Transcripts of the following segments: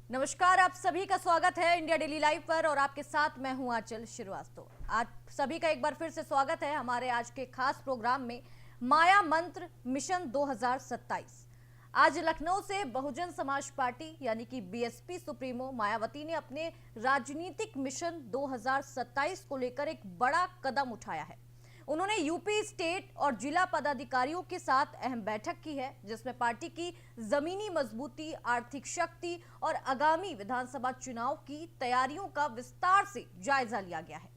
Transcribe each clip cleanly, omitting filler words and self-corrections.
नमस्कार, आप सभी का स्वागत है इंडिया डेली लाइव पर और आपके साथ मैं हूं आंचल श्रीवास्तव। आज सभी का एक बार फिर से स्वागत है हमारे आज के खास प्रोग्राम में माया मंत्र मिशन 2027। आज लखनऊ से बहुजन समाज पार्टी यानी कि बीएसपी सुप्रीमो मायावती ने अपने राजनीतिक मिशन 2027 को लेकर एक बड़ा कदम उठाया है। उन्होंने यूपी स्टेट और जिला पदाधिकारियों के साथ अहम बैठक की है, जिसमें पार्टी की जमीनी मजबूती, आर्थिक शक्ति और आगामी विधानसभा चुनाव की तैयारियों का विस्तार से जायजा लिया गया है।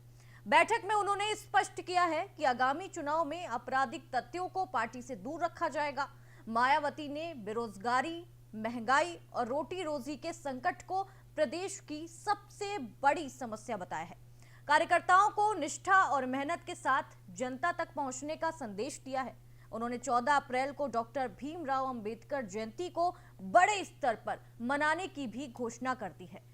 बैठक में उन्होंने स्पष्ट किया है कि आगामी चुनाव में आपराधिक तत्वों को पार्टी से दूर रखा जाएगा। मायावती ने बेरोजगारी, महंगाई और रोटी रोजी के संकट को प्रदेश की सबसे बड़ी समस्या बताया है। कार्यकर्ताओं को निष्ठा और मेहनत के साथ जनता तक पहुंचने का संदेश दिया है। उन्होंने 14 अप्रैल को डॉक्टर भीमराव अंबेडकर जयंती को बड़े स्तर पर मनाने की भी घोषणा कर दी है।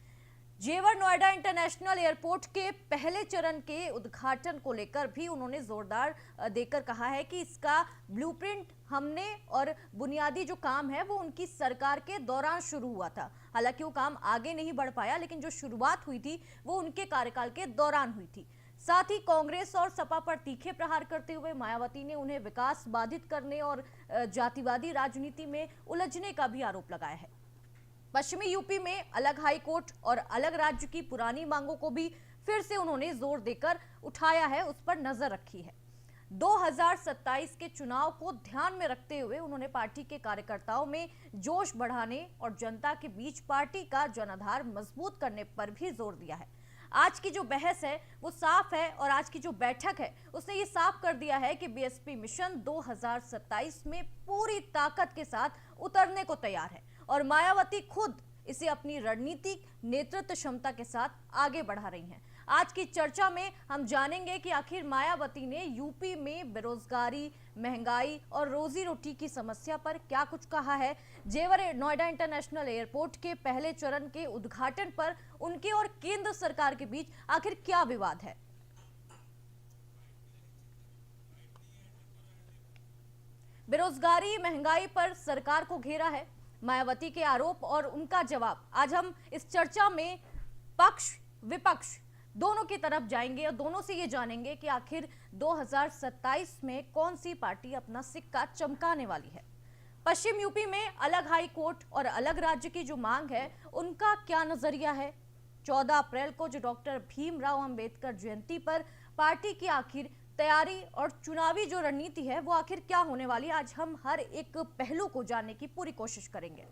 जेवर नोएडा इंटरनेशनल एयरपोर्ट के पहले चरण के उद्घाटन को लेकर भी उन्होंने जोरदार देकर कहा है कि इसका ब्लूप्रिंट हमने और बुनियादी जो काम है वो उनकी सरकार के दौरान शुरू हुआ था। हालांकि वो काम आगे नहीं बढ़ पाया, लेकिन जो शुरुआत हुई थी वो उनके कार्यकाल के दौरान हुई थी। साथ ही कांग्रेस और सपा पर तीखे प्रहार करते हुए मायावती ने उन्हें विकास बाधित करने और जातिवादी राजनीति में उलझने का भी आरोप लगाया है। पश्चिमी यूपी में अलग हाई कोर्ट और अलग राज्य की पुरानी मांगों को भी फिर से उन्होंने जोर देकर उठाया है, उस पर नजर रखी है। 2027 के चुनाव को ध्यान में रखते हुए उन्होंने पार्टी के कार्यकर्ताओं में जोश बढ़ाने और जनता के बीच पार्टी का जनाधार मजबूत करने पर भी जोर दिया है। आज की जो बहस है वो साफ है और आज की जो बैठक है उसने ये साफ कर दिया है कि बीएसपी मिशन 2027 में पूरी ताकत के साथ उतरने को तैयार है और मायावती खुद इसे अपनी रणनीतिक नेतृत्व क्षमता के साथ आगे बढ़ा रही हैं। आज की चर्चा में हम जानेंगे कि आखिर मायावती ने यूपी में बेरोजगारी, महंगाई और रोजी रोटी की समस्या पर क्या कुछ कहा है। जेवर नोएडा इंटरनेशनल एयरपोर्ट के पहले चरण के उद्घाटन पर उनके और केंद्र सरकार के बीच आखिर क्या विवाद है। बेरोजगारी, महंगाई पर सरकार को घेरा है मायावती के आरोप और उनका जवाब। आज हम इस चर्चा में पक्ष विपक्ष दोनों की तरफ जाएंगे और दोनों से ये जानेंगे कि आखिर 2027 में कौन सी पार्टी अपना सिक्का चमकाने वाली है। पश्चिम यूपी में अलग हाई कोर्ट और अलग राज्य की जो मांग है उनका क्या नजरिया है। 14 अप्रैल को जो डॉक्टर भीमराव अंबेडकर जयंती पर पार्टी की आखिर तैयारी और चुनावी जो रणनीति है वो आखिर क्या होने वाली है, आज हम हर एक पहलू को जानने की पूरी कोशिश करेंगे।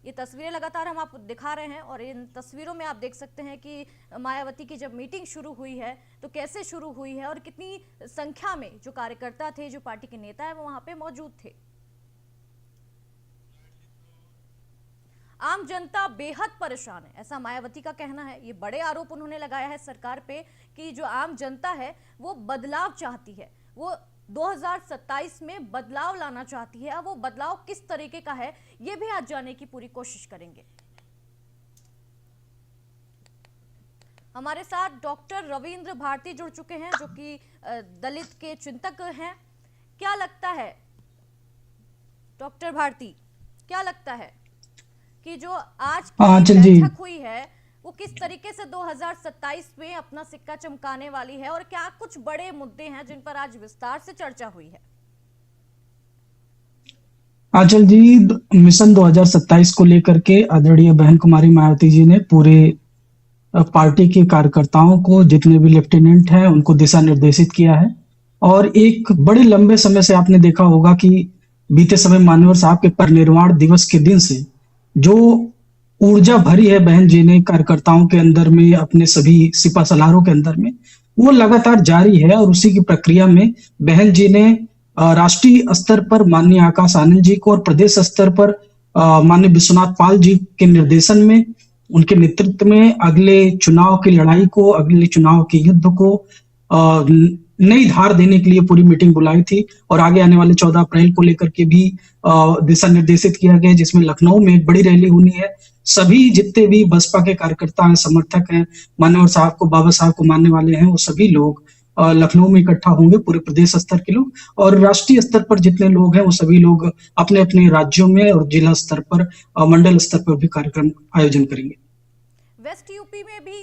ये तस्वीरें लगातार हम आपको दिखा रहे हैं और इन तस्वीरों में आप देख सकते हैं कि मायावती की जब मीटिंग शुरू हुई है तो कैसे शुरू हुई है और कितनी संख्या में जो कार्यकर्ता थे, जो पार्टी के नेता है वो वहां पे मौजूद थे। आम जनता बेहद परेशान है, ऐसा मायावती का कहना है। ये बड़े आरोप उन्होंने लगाया है सरकार पे कि जो आम जनता है वो बदलाव चाहती है, वो 2027 में बदलाव लाना चाहती है। अब वो बदलाव किस तरीके का है ये भी आज जानने की पूरी कोशिश करेंगे। हमारे साथ डॉक्टर रविंद्र भारती जुड़ चुके हैं जो कि दलित के चिंतक हैं। क्या लगता है डॉक्टर भारती, क्या लगता है कि जो आज की बैठक हुई है वो किस तरीके से 2027 में अपना सिक्का चमकाने वाली है और क्या कुछ बड़े मुद्दे हैं जिन पर आज विस्तार से चर्चा हुई है। आंचल जी, मिशन 2027 को लेकर के आदरणीय बहन कुमारी मायावती जी ने पूरे पार्टी के कार्यकर्ताओं को, जितने भी लेफ्टिनेंट हैं, उनको दिशा निर्देशित किया है। और एक बड़े लंबे समय से आपने देखा होगा कि बीते समय मान्यवर साहब के परिनिर्वाण दिवस के दिन से जो ऊर्जा भरी है बहन जी ने कार्यकर्ताओं के अंदर में, अपने सभी सिपा सलारों के अंदर में, वो लगातार जारी है। और उसी की प्रक्रिया में बहन जी ने राष्ट्रीय स्तर पर माननीय आकाश आनंद जी को और प्रदेश स्तर पर माननीय विश्वनाथ पाल जी के निर्देशन में, उनके नेतृत्व में अगले चुनाव की लड़ाई को, अगले चुनाव के युद्ध को नई धार देने के लिए पूरी मीटिंग बुलाई थी। और आगे आने वाले 14 अप्रैल को लेकर के भी दिशा निर्देशित किया गया, जिसमें लखनऊ में एक बड़ी रैली होनी है। सभी जितने भी बसपा के कार्यकर्ता हैं, समर्थक हैं, मान्यवर साहब को, बाबा साहब को मानने वाले हैं, वो सभी लोग लखनऊ में इकट्ठा होंगे पूरे प्रदेश स्तर के लोग, और राष्ट्रीय स्तर पर जितने लोग हैं वो सभी लोग अपने अपने राज्यों में और जिला स्तर पर, मंडल स्तर पर भी कार्यक्रम आयोजन करेंगे। वेस्ट यूपी में भी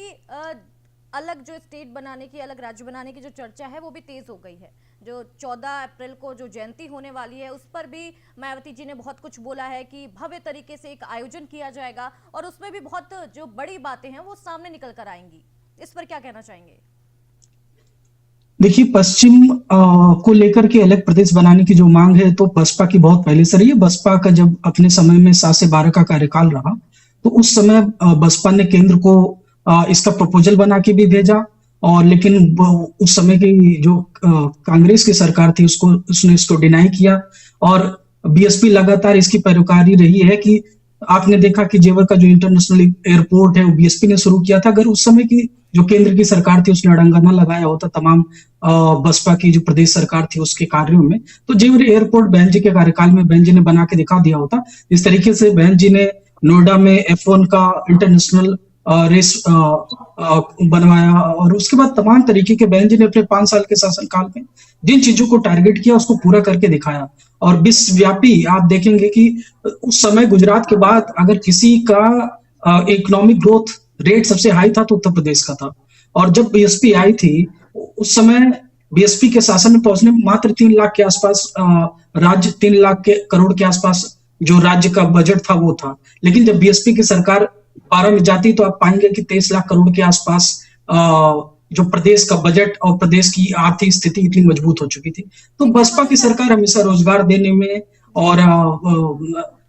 अलग जो स्टेट बनाने की, अलग राज्य बनाने की जो चर्चा है वो भी तेज हो गई है। जो 14 अप्रैल को जो जयंती होने वाली है उस पर भी मायावती जी ने बहुत कुछ बोला है कि भव्य तरीके से एक आयोजन किया जाएगा और उसमें भी बहुत जो बड़ी बातें हैं वो सामने निकल कर आएंगी। इस पर क्या कहना चाहेंगे? देखिए, पश्चिम को लेकर के अलग प्रदेश बनाने की जो मांग है तो बसपा की बहुत पहले से रही है। बसपा का जब अपने समय में 7 से 12 का कार्यकाल रहा तो उस समय बसपा ने केंद्र को इसका प्रपोजल बना के भी भेजा, और लेकिन उस समय की जो कांग्रेस की सरकार थी उसने इसको डिनाई किया, और बीएसपी लगातार इसकी पैरोकारी रही है कि आपने देखा कि जेवर का जो इंटरनेशनल एयरपोर्ट है वो बीएसपी ने शुरू किया था। अगर उस समय की जो केंद्र की सरकार थी उसने अड़ंगा न लगाया होता तमाम बसपा की जो प्रदेश सरकार थी उसके कार्यों में, तो जेवर एयरपोर्ट बहन जी के कार्यकाल में बहन जी ने बना के दिखा दिया होता। इस तरीके से बहन जी ने नोएडा में F1 का इंटरनेशनल रेस बनवाया, और उसके बाद तमाम तरीके के बहन जी ने अपने 5 साल के शासनकाल में जिन चीजों को टारगेट किया उसको पूरा करके दिखाया। और विश्वव्यापी आप देखेंगे कि उस समय गुजरात के बाद अगर किसी का इकोनॉमिक ग्रोथ रेट सबसे हाई था तो उत्तर प्रदेश का था। और जब बीएसपी आई थी उस समय बीएसपी के शासन में पहुंचने मात्र 3 लाख के आसपास राज्य 3 लाख के करोड़ के आसपास जो राज्य का बजट था वो था, लेकिन जब बीएसपी की सरकार 12 में जाती तो आप पाएंगे कि 23 लाख करोड़ के आसपास जो प्रदेश का बजट और प्रदेश की आर्थिक स्थिति इतनी मजबूत हो चुकी थी। तो बसपा की सरकार हमेशा रोजगार देने में और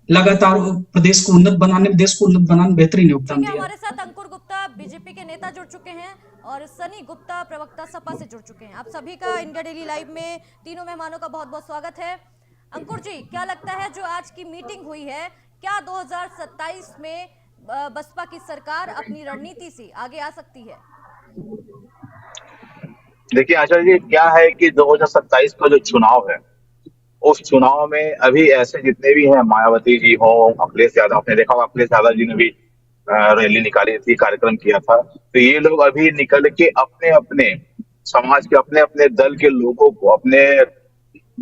लगातार प्रदेश को उन्नत बनाने में, देश को उन्नत बनाने में बेहतरीन योगदान दिया। हमारे साथ अंकुर गुप्ता बीजेपी के नेता जुड़ चुके हैं और सनी गुप्ता प्रवक्ता सपा से जुड़ चुके हैं। आप सभी का इंडिया डेली लाइव में तीनों मेहमानों का बहुत बहुत स्वागत है। अंकुर जी, क्या लगता है जो आज की मीटिंग हुई है, क्या 2027 में बसपा की सरकार अपनी रणनीति से आगे आ सकती है? देखिए आचार्य जी, क्या है कि 2027 का जो चुनाव है उस चुनाव में अभी ऐसे जितने भी हैं, मायावती जी हो, अखिलेश यादव, आपने देखा होगा अखिलेश यादव जी ने भी रैली निकाली थी, कार्यक्रम किया था, तो ये लोग अभी निकल के अपने अपने समाज के अपने अपने दल के लोगों को, अपने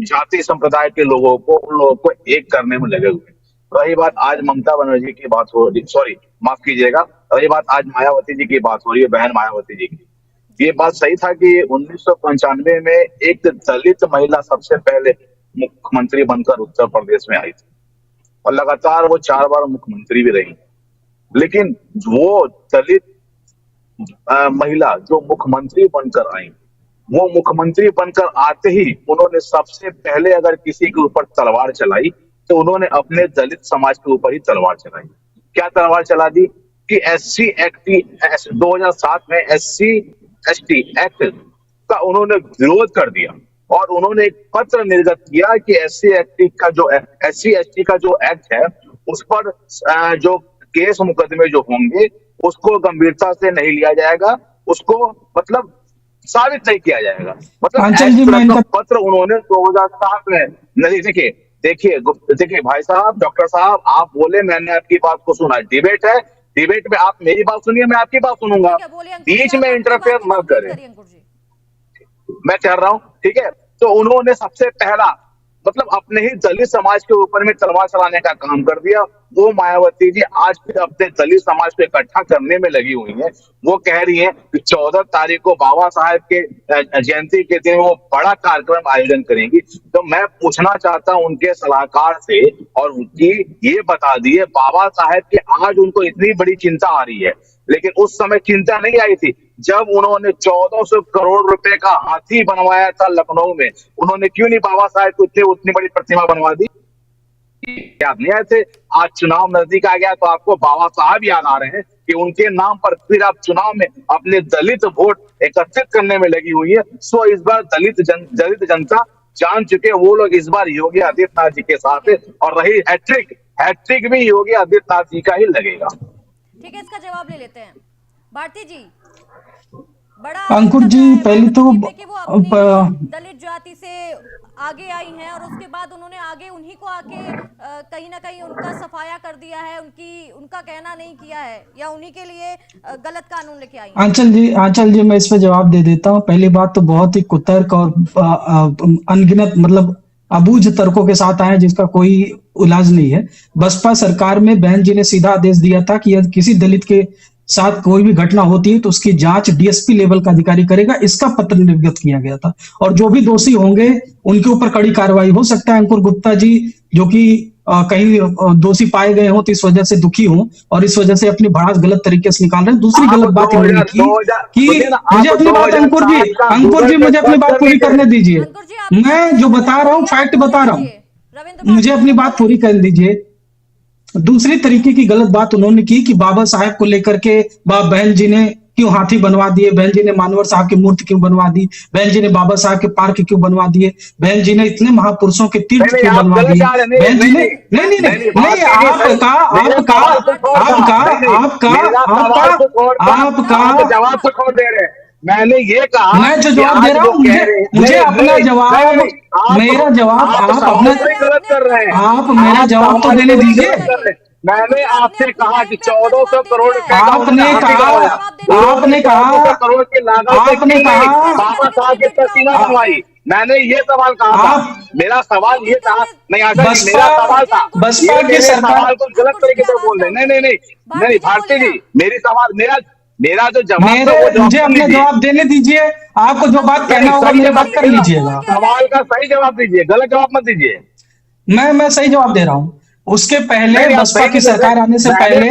जाति संप्रदाय के लोगों को, उन लोगों को एक करने में लगे हुए। रही बात आज ममता बनर्जी की बात हो रही, सॉरी माफ कीजिएगा, रही बात आज मायावती जी की बात हो रही है, बहन मायावती जी की। ये बात सही था कि 1995 में एक दलित महिला सबसे पहले मुख्यमंत्री बनकर उत्तर प्रदेश में आई थी और लगातार वो 4 बार मुख्यमंत्री भी रही। लेकिन वो दलित महिला जो मुख्यमंत्री बनकर आई, वो मुख्यमंत्री बनकर आते ही उन्होंने सबसे पहले अगर किसी के ऊपर तलवार चलाई तो उन्होंने अपने दलित समाज के ऊपर ही तलवार चलाई। क्या तलवार चला दी कि SC एक्ट 2007 में SC ST एक्ट का उन्होंने विरोध कर दिया और उन्होंने एक पत्र निर्गत किया कि SC ST का जो एक्ट है उस पर जो केस मुकदमे जो होंगे उसको गंभीरता से नहीं लिया जाएगा, उसको मतलब साबित नहीं किया जाएगा। मतलब पत्र उन्होंने 2007 में नहीं। देखिए भाई साहब, डॉक्टर साहब, आप बोले, मैंने आपकी बात को सुना, डिबेट है, डिबेट में आप मेरी बात सुनिए, मैं आपकी बात सुनूंगा, बीच में इंटरफेयर मत करें। मैं कह रहा हूं, ठीक है। तो उन्होंने सबसे पहला मतलब अपने ही दलित समाज के ऊपर में तलवार चलाने का काम कर दिया। वो मायावती जी आज फिर अपने दलित समाज को इकट्ठा करने में लगी हुई हैं। वो कह रही हैं कि 14 तारीख को बाबा साहेब के जयंती के दिन वो बड़ा कार्यक्रम आयोजन करेंगी। तो मैं पूछना चाहता हूं उनके सलाहकार से, और उनकी ये बता दिए बाबा साहेब की आज उनको इतनी बड़ी चिंता आ रही है, लेकिन उस समय चिंता नहीं आई थी जब उन्होंने 1400 करोड़ रुपए का हाथी बनवाया था लखनऊ में। उन्होंने क्यों नहीं बाबा साहेब को उतनी बड़ी प्रतिमा बनवा दी? याद नहीं आए थे? आज चुनाव नजदीक आ गया तो आपको बाबा साहब याद आ रहे हैं कि उनके नाम पर फिर आप चुनाव में अपने दलित वोट एकत्रित करने में लगी हुई है। सो इस बार दलित जनता जान चुके, वो लोग इस बार योगी आदित्यनाथ जी के साथ है, और रही हैट्रिक भी योगी आदित्यनाथ जी का ही लगेगा। ठीक है, इसका जवाब ले लेते हैं। भारती जी, बड़ा अंकुर जी, पहले तो दलित जाति से आगे आई हैं और उसके बाद उन्होंने आगे उन्हीं को आके कहीं ना कहीं उनका सफाया कर दिया है, उनका कहना नहीं किया है, या उन्हीं के लिए गलत कानून लेके आई हैं? आंचल जी, मैं इस पे जवाब दे देता हूँ। पहली बात तो बहुत ही कुतर्क और अनगिनत मतलब अबूझ तर्कों के साथ आए, जिसका कोई इलाज नहीं है। बसपा सरकार में बहन जी ने सीधा आदेश दिया था कि यदि किसी दलित के साथ कोई भी घटना होती है तो उसकी जांच डीएसपी लेवल का अधिकारी करेगा, इसका पत्र निर्गत किया गया था। और जो भी दोषी होंगे उनके ऊपर कड़ी कार्रवाई हो सकता है। अंकुर गुप्ता जी जो कि कहीं दोषी पाए गए हो तो इस वजह से दुखी हो और इस वजह से अपनी भड़ास गलत तरीके से निकाल रहे हैं। दूसरी गलत बात इन्होंने की कि मुझे अपनी बात अंकुर जी मुझे अपनी बात पूरी करने दीजिए। अंकुर जी, आप मैं जो बता रहा हूँ फैक्ट बता रहा हूँ, रविंद्र मुझे अपनी बात पूरी कर दीजिए। दूसरी तरीके की गलत बात उन्होंने की कि बाबा साहेब को लेकर के बहन जी ने क्यों हाथी बनवा दिए, बहन जी ने मानवर साहब की मूर्ति क्यों बनवा दी, बहन जी ने बाबा साहब के पार्क क्यों बनवा दिए, बहन जी ने इतने महापुरुषों के तीर्थ क्यों बनवा दिए, बहन जी ने नहीं नहीं नहीं नहीं आपका आपका आपका आपका आपका जवाब तो कौन दे रहे? मैंने ये कहा, मैं जो जवाब दे रहा हूँ मुझे अपना जवाब, मेरा जवाब आप अपना गलत कर रहे हैं। आप मेरा जवाब तो देने दीजिए। मैंने आपसे कहा कि 1400 करोड़ आपने कहा करोड़ की लागत आपने कहा बाबा साहब की प्रतिमा बनवाई। मैंने ये सवाल कहा था, मेरा सवाल ये था, नहीं आशा जी मेरा सवाल था, बसपा की सरकार सवाल को गलत तरीके से बोल रहे। नहीं नहीं नहीं नहीं भारती जी, मेरी सवाल मेरा जो जवाब था वो मुझे अपने जवाब देने दीजिए। आपको जो बात कहना होगा मेरे बात कर लीजिएगा। सवाल का सही जवाब दीजिए, गलत जवाब मत दीजिए। मैं सही जवाब दे रहा हूं। उसके पहले बसपा की सरकार आने से पहले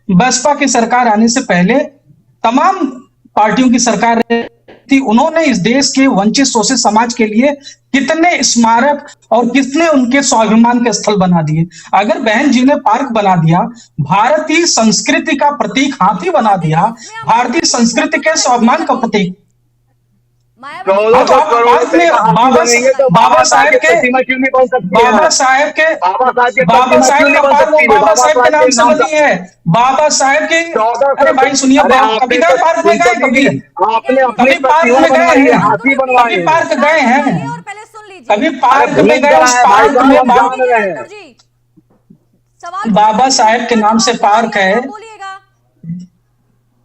बसपा की सरकार आने से पहले तमाम पार्टियों की सरकार थी। उन्होंने इस देश के वंचित शोषित समाज के लिए कितने स्मारक और कितने उनके स्वाभिमान के स्थल बना दिए। अगर बहन जी ने पार्क बना दिया, भारतीय संस्कृति का प्रतीक हाथी बना दिया, भारतीय संस्कृति के स्वाभिमान का प्रतीक, बाबा साहेब के नाम से बनी है। बाबा साहेब की, अरे भाई सुनिए, कभी गए पार्क में, गए कभी पार्क में गए हैं, कभी पार्क गए हैं, कभी पार्क में गए, उस पार्क में बाबा साहेब के नाम से पार्क है।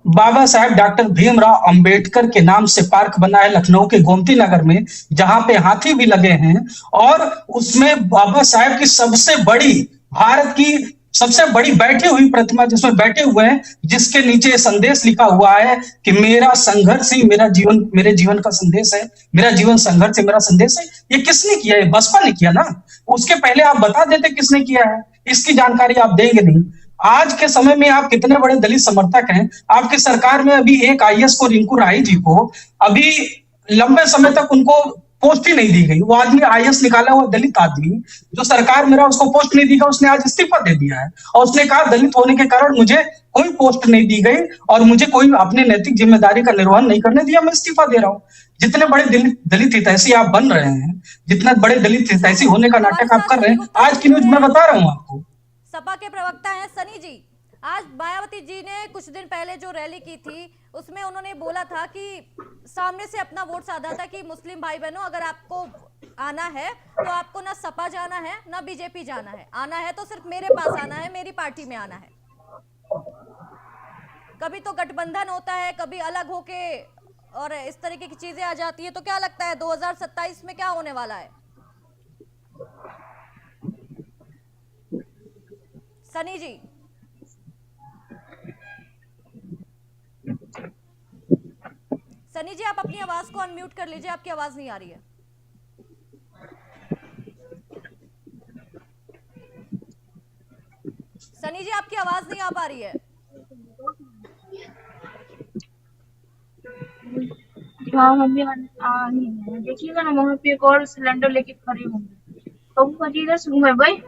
बाबा साहेब डॉक्टर भीमराव अंबेडकर के नाम से पार्क बना है लखनऊ के गोमती नगर में, जहां पे हाथी भी लगे हैं। और उसमें बाबा साहेब की सबसे बड़ी, भारत की सबसे बड़ी बैठी हुई प्रतिमा जिसमें बैठे हुए हैं, जिसके नीचे संदेश लिखा हुआ है कि मेरा संघर्ष ही मेरा जीवन, मेरे जीवन का संदेश है, मेरा जीवन संघर्ष है, मेरा संदेश है। ये किसने किया है? बसपा ने किया ना। उसके पहले आप बता देते किसने किया है, इसकी जानकारी आप देंगे नहीं। आज के समय में आप कितने बड़े दलित समर्थक हैं। आपकी सरकार में अभी एक आईएएस को, रिंकू राय जी को, अभी लंबे समय तक उनको पोस्ट ही नहीं दी गई। वो आदमी आईएएस निकाला हुआ दलित आदमी जो सरकार में रहा, उसको पोस्ट नहीं दी गई, उसने आज इस्तीफा दे दिया है और उसने कहा दलित होने के कारण मुझे कोई पोस्ट नहीं दी गई और मुझे कोई अपने नैतिक जिम्मेदारी का निर्वहन नहीं करने दिया, मैं इस्तीफा दे रहा हूँ। जितने बड़े दलित हितैषी आप बन रहे हैं, जितना बड़े दलित हितैषी होने का नाटक आप कर रहे हैं, आज की न्यूज मैं बता रहा हूँ आपको। सपा के प्रवक्ता हैं सनी जी, आज मायावती जी ने कुछ दिन पहले जो रैली की थी उसमें उन्होंने बोला था कि सामने से अपना वोट साधा था कि मुस्लिम भाई बहनों, अगर आपको आना है तो आपको ना सपा जाना है ना बीजेपी जाना है, आना है तो सिर्फ मेरे पास आना है, मेरी पार्टी में आना है। कभी तो गठबंधन होता है, कभी अलग होके और इस तरीके की चीजें आ जाती है। तो क्या लगता है 2027 में क्या होने वाला है? सनी जी, सनी जी आप अपनी आवाज को अनम्यूट कर लीजिए, आपकी आवाज नहीं आ रही है। सनी जी आपकी आवाज नहीं आ पा रही है। हाँ मम्मी देखिएगा ना, वहाँ पे एक और सिलेंडर लेके खड़े होंगे तो इधर से घूमे भाई,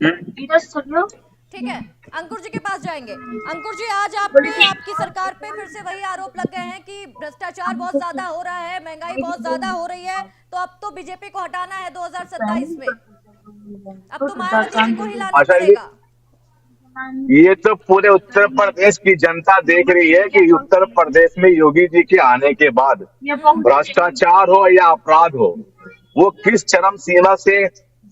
इधर से चलो। ठीक है, अंकुर जी के पास जाएंगे। अंकुर जी, आज आपकी सरकार पे फिर से वही आरोप लग गए हैं कि भ्रष्टाचार बहुत ज्यादा हो रहा है, महंगाई बहुत ज्यादा हो रही है, तो अब तो बीजेपी को हटाना है 2027 में, अब तो मायावती जी को ही लाना पड़ेगा। ये तो पूरे उत्तर प्रदेश की जनता देख रही है कि उत्तर प्रदेश में योगी जी के आने के बाद भ्रष्टाचार हो या अपराध हो, वो किस चरम सीमा से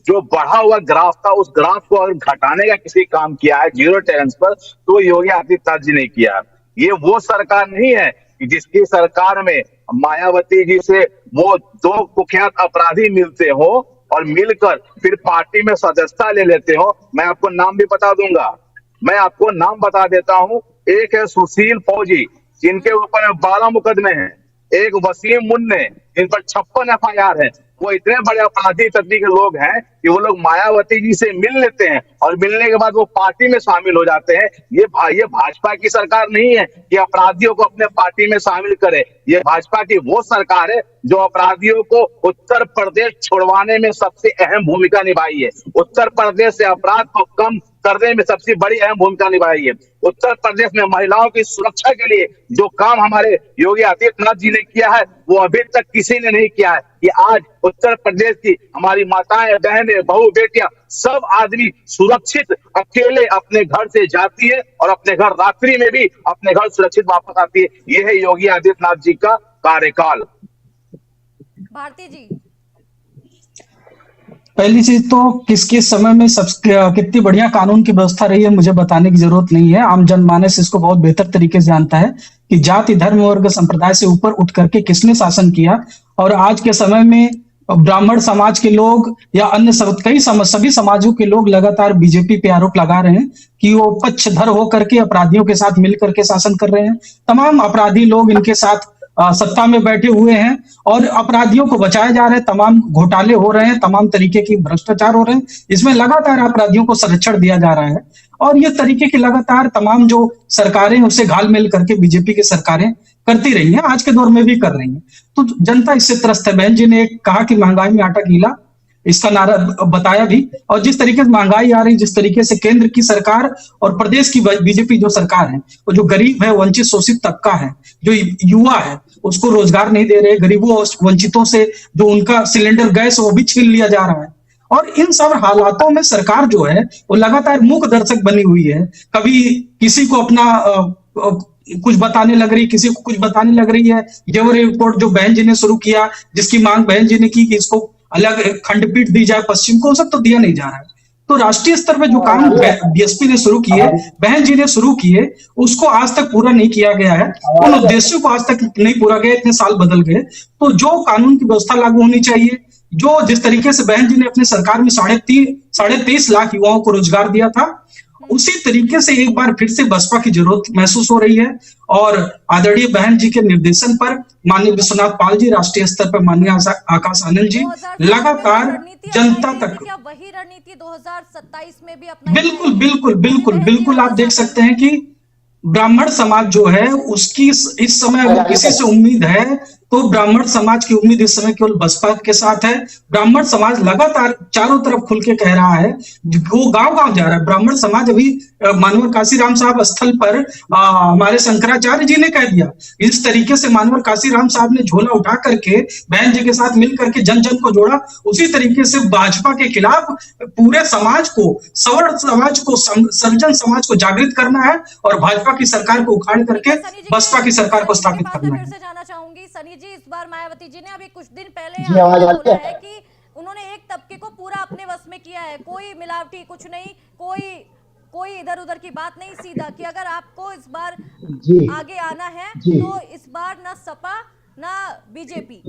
जो बढ़ा हुआ ग्राफ था उस ग्राफ को अगर घटाने का किसी काम किया है जीरो टॉलरेंस पर, तो योगी आदित्यनाथ जी ने किया। ये वो सरकार नहीं है कि जिसकी सरकार में मायावती जी से वो दो कुख्यात अपराधी मिलते हो और मिलकर फिर पार्टी में सदस्यता ले लेते हो। मैं आपको नाम भी बता दूंगा, मैं आपको नाम बता देता हूं। एक है सुशील फौजी जिनके ऊपर 12 मुकदमे हैं, एक वसीम मुन्ने जिन पर 56 FIR है। वो इतने बड़े अपराधी तत्व के लोग हैं कि वो लोग मायावती जी से मिल लेते हैं और मिलने के बाद वो पार्टी में शामिल हो जाते हैं। ये भाजपा की सरकार नहीं है कि अपराधियों को अपने पार्टी में शामिल करे। ये भाजपा की वो सरकार है जो अपराधियों को उत्तर प्रदेश छुड़वाने में सबसे अहम भूमिका निभाई है। उत्तर प्रदेश से अपराध को कम करने में सबसे बड़ी अहम भूमिका निभाई है। उत्तर प्रदेश में महिलाओं की सुरक्षा के लिए जो काम हमारे योगी आदित्यनाथ जी ने किया है वो अभी तक किसी ने नहीं किया है। कि आज उत्तर प्रदेश की हमारी माताएं, बहनें, बहू, बेटियां सब आदमी सुरक्षित अकेले अपने घर से जाती है और अपने घर रात्रि में भी अपने घर सुरक्षित वापस आती है। यह है योगी आदित्यनाथ जी का कार्यकाल। भारती जी, पहली चीज तो किसके समय में सब कितनी बढ़िया कानून की व्यवस्था रही है मुझे बताने की जरूरत नहीं है। आम जनमानस इसको बहुत बेहतर तरीके से जानता है कि जाति, धर्म, वर्ग, संप्रदाय से ऊपर उठ करके किसने शासन किया। और आज के समय में ब्राह्मण समाज के लोग या अन्य सभी समाजों के लोग लगातार बीजेपी पे आरोप लगा रहे हैं कि वो पक्षधर होकर के अपराधियों के साथ मिल करके शासन कर रहे हैं। तमाम अपराधी लोग इनके साथ सत्ता में बैठे हुए हैं और अपराधियों को बचाया जा रहा है। तमाम घोटाले हो रहे हैं, तमाम तरीके की भ्रष्टाचार हो रहे हैं, इसमें लगातार अपराधियों को संरक्षण दिया जा रहा है। और ये तरीके की लगातार तमाम जो सरकारें उसे घाल मिल करके बीजेपी की सरकारें करती रही हैं, आज के दौर में भी कर रही हैं। तो जनता इससे त्रस्त है। बहन जी ने कहा कि महंगाई में आटा गीला, इसका नारा बताया भी। और जिस तरीके से महंगाई आ रही, जिस तरीके से केंद्र की सरकार और प्रदेश की बीजेपी जो सरकार है, वो जो गरीब है, वंचित शोषित तबका है, जो युवा है, उसको रोजगार नहीं दे रहे। गरीबों और वंचितों से जो उनका सिलेंडर गैस वो भी छीन लिया जा रहा है। और इन सब हालातों में सरकार जो है वो लगातार मूक दर्शक बनी हुई है। कभी किसी को अपना कुछ बताने लग रही, किसी को कुछ बताने लग रही है। जेवर रिपोर्ट जो बहन जी ने शुरू किया, जिसकी मांग बहन जी ने की कि इसको अलग खंडपीठ दी जाए पश्चिम को, सब तो दिया नहीं जा रहा है। तो राष्ट्रीय स्तर पे जो काम बीएसपी ने शुरू किए, बहन जी ने शुरू किए, उसको आज तक पूरा नहीं किया गया है। उन उद्देश्यों को आज तक नहीं पूरा गया, इतने साल बदल गए। तो जो कानून की व्यवस्था लागू होनी चाहिए, जो जिस तरीके से बहन जी ने अपने सरकार में 23.5 लाख युवाओं को रोजगार दिया था, उसी तरीके से एक बार फिर से बसपा की जरूरत महसूस हो रही है। और आदरणीय बहन जी के निर्देशन पर माननीय विश्वनाथ पाल जी, राष्ट्रीय स्तर पर माननीय आकाश आनंद जी लगातार जनता तक, क्या वही रणनीति 2027 में भी अपनाई? बिल्कुल बिल्कुल बिल्कुल बिल्कुल। आप देख सकते हैं कि ब्राह्मण समाज जो है उसकी इस समय अगर किसी से उम्मीद है तो ब्राह्मण समाज की उम्मीद इस समय केवल बसपा के साथ है। ब्राह्मण समाज लगातार चारों तरफ खुल के कह रहा है, वो गांव-गांव जा रहा है। ब्राह्मण समाज अभी मानवर काशीराम साहब स्थल पर हमारे शंकराचार्य जी ने कह दिया। इस तरीके से मानवर काशीराम साहब ने झोला उठा करके बहन जी के साथ मिल करके जन जन को जोड़ा, उसी तरीके से भाजपा के खिलाफ पूरे समाज को, सवर्ण समाज को, सर्वजन समाज को जागृत करना है और भाजपा की सरकार को उखाड़ करके बसपा की सरकार को स्थापित करना है। फिर से जाना चाहूंगी सनी जी, इस बार मायावती जी ने अभी कुछ दिन पहले बोला है कि उन्होंने एक तबके को पूरा अपने वश में किया है, कोई मिलावटी कुछ नहीं, कोई इधर उधर की बात नहीं, सीधा कि अगर आपको इस बार आगे आना है तो इस बार ना सपा ना बीजेपी,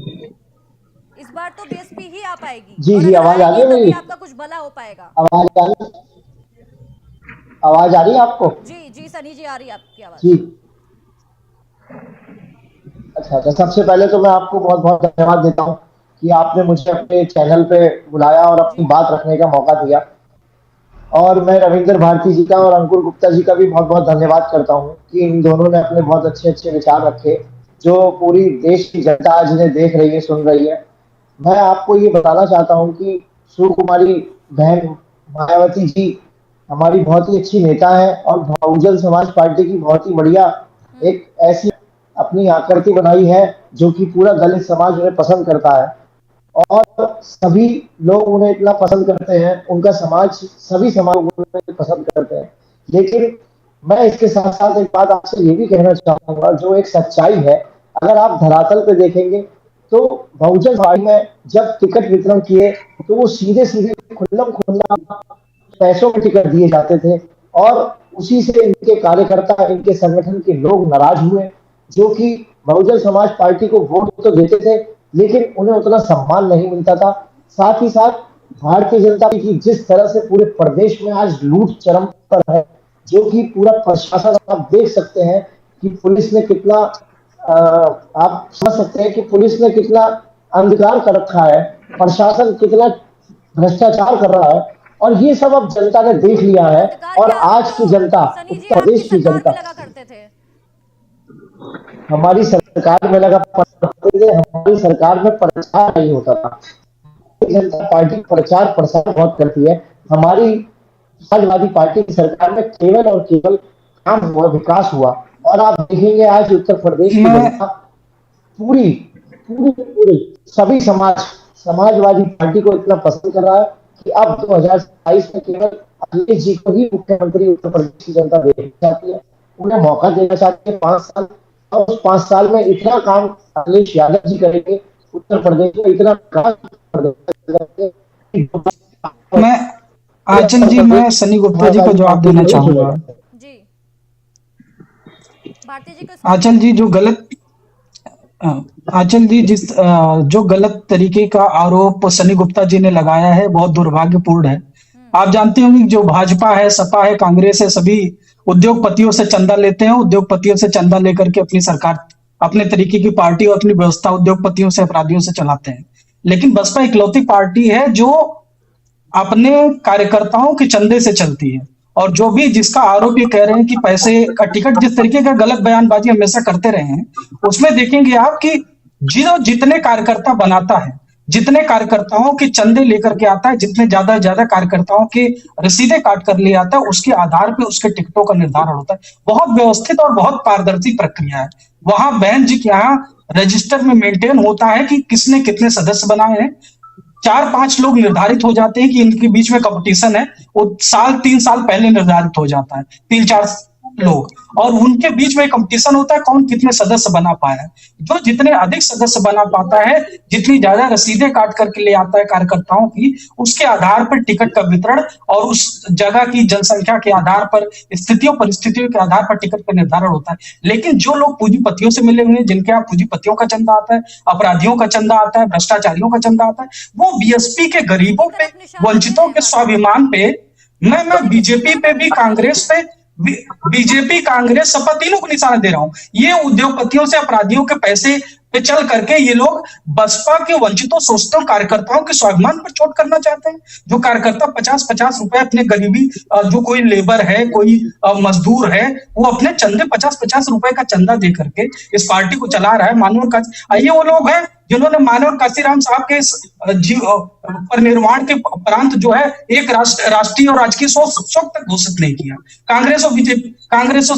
इस बार तो बीएसपी ही आ पाएगी। जी आवाज आ रही है, आपका कुछ भला हो पाएगा। आवाज आ रही है आपको? जी सनी जी, आ रही है आपकी आवाज जी। अच्छा, तो सबसे पहले तो मैं आपको बहुत बहुत धन्यवाद देता हूँ कि आपने मुझे अपने चैनल पे बुलाया और अपनी बात रखने का मौका दिया। और मैं रविंद्र भारती जी का और अंकुर गुप्ता जी का भी बहुत बहुत धन्यवाद करता हूँ कि इन दोनों ने अपने बहुत अच्छे अच्छे विचार रखे जो पूरी देश की जनता आज इन्हें देख रही है, सुन रही है। मैं आपको ये बताना चाहता हूँ कि सुर कुमारी बहन मायावती जी हमारी बहुत ही अच्छी नेता है और बहुजन समाज पार्टी की बहुत ही बढ़िया एक ऐसी अपनी आकृति बनाई है जो कि पूरा दलित समाज उन्हें पसंद करता है और सभी लोग उन्हें इतना पसंद करते हैं, उनका समाज, सभी समाज उन्हें पसंद करते हैं लेकिन मैं इसके साथ साथ एक बात आपसे ये भी कहना चाहूंगा, जो एक सच्चाई है, अगर आप धरातल पे देखेंगे तो बहुजन पार्टी में जब टिकट वितरण किए तो वो सीधे सीधे खुल्लम खुल्ला पैसों के टिकट दिए जाते थे, और उसी से इनके कार्यकर्ता, इनके संगठन के लोग नाराज हुए, जो कि बहुजन समाज पार्टी को वोट तो देते थे लेकिन उन्हें उतना सम्मान नहीं मिलता था। साथ ही साथ भारतीय जनता पार्टी की जिस तरह से पूरे प्रदेश में आज लूट चरम पर है, जो कि पूरा प्रशासन आप देख सकते हैं कि पुलिस ने कितना आप समझ सकते हैं कि पुलिस ने कितना अंधकार कर रखा है, प्रशासन कितना भ्रष्टाचार कर रहा है, और ये सब अब जनता ने देख लिया है। अंधकार और क्या आज की जनता, सनी जी उत्तर आपकी प्रदेश की सरकार जनता, में लगा करते थे? हमारी सरकार में लगा करते थे, हमारी सरकार में प्रचार नहीं होता था। भारतीय जनता पार्टी प्रचार प्रसार बहुत करती है। हमारी समाजवादी पार्टी की सरकार में केवल और केवल काम हुआ, विकास हुआ, और आप देखेंगे आज उत्तर प्रदेश की मैं जनता पूरी पूरी पूरी सभी समाजवादी पार्टी को इतना पसंद कर रहा है कि अब 2027 में केवल अखिलेश जी को ही मुख्यमंत्री उत्तर प्रदेश की जनता देखना चाहती है, उन्हें मौका देना चाहती है 5 साल, और उस 5 साल में इतना काम अखिलेश यादव जी करेंगे, उत्तर प्रदेश में इतना काम करेंगे कि मैं आंचल जी, मैं सनी गुप्ता जी को जवाब देना चाहूंगा। जी, भारती जी को आंचल जी, आंचल जी, जो गलत तरीके का आरोप सनी गुप्ता जी ने लगाया है बहुत दुर्भाग्यपूर्ण है। आप जानते होंगे कि जो भाजपा है, सपा है, कांग्रेस है, सभी उद्योगपतियों से चंदा लेते हैं, उद्योगपतियों से चंदा लेकर के अपनी सरकार, अपने तरीके की पार्टी और अपनी व्यवस्था उद्योगपतियों से, अपराधियों से चलाते हैं। लेकिन बसपा इकलौती पार्टी है जो अपने कार्यकर्ताओं के चंदे से चलती है, और जो भी जिसका आरोप ये कह रहे हैं कि पैसे का टिकट, जिस तरीके का गलत बयानबाजी हमेशा करते रहे हैं, उसमें देखेंगे आप कि जितने कार्यकर्ता बनाता है, जितने कार्यकर्ताओं के चंदे लेकर के आता है, जितने ज्यादा कार्यकर्ताओं के रसीदें काट कर ले आता है, उसके आधार पे उसके टिकटों का निर्धारण होता है। बहुत व्यवस्थित और बहुत पारदर्शी प्रक्रिया है। वहां बहन जी के यहाँ रजिस्टर में मेंटेन होता है कि किसने कितने सदस्य बनाए हैं। 4-5 लोग निर्धारित हो जाते हैं कि इनके बीच में कंपटीशन है, वो 3 साल पहले निर्धारित हो जाता है, 3-4 लोग, और उनके बीच में कंपटीशन होता है कौन कितने सदस्य बना पाया है। जो जितने अधिक सदस्य बना पाता है, जितनी ज्यादा रसीदें काट करके ले आता है कार्यकर्ताओं की, उसके आधार पर टिकट का वितरण और उस जगह की जनसंख्या के आधार पर, स्थितियों परिस्थितियों के आधार पर टिकट का निर्धारण होता है। लेकिन जो लोग पूंजीपतियों से मिले हुए हैं, जिनके यहाँ पूंजीपतियों का चंदा आता है, अपराधियों का चंदा आता है, भ्रष्टाचारियों का चंदा आता है, वो बीएसपी के गरीबों पे, वंचितों के स्वाभिमान पे, मैं बीजेपी पे भी, कांग्रेस पे, बीजेपी, कांग्रेस, सपा, तीनों को निशाना दे रहा हूं। ये उद्योगपतियों से, अपराधियों के पैसे पे चल करके ये लोग बसपा के वंचितों, शोषितों कार्यकर्ताओं के स्वाभिमान पर चोट करना चाहते हैं। जो कार्यकर्ता 50-50 रुपए अपने गरीबी, जो कोई लेबर है, कोई मजदूर है, वो अपने चंदे 50-50 रुपए का चंदा दे करके इस पार्टी को चला रहा है। मानव का ये वो लोग हैं जिन्होंने मानव काशीराम साहब के परिनिर्वाण के उपरांत जो है एक राष्ट्रीय और राजकीय शोक तक घोषित नहीं किया। कांग्रेस और बीजेपी, कांग्रेस और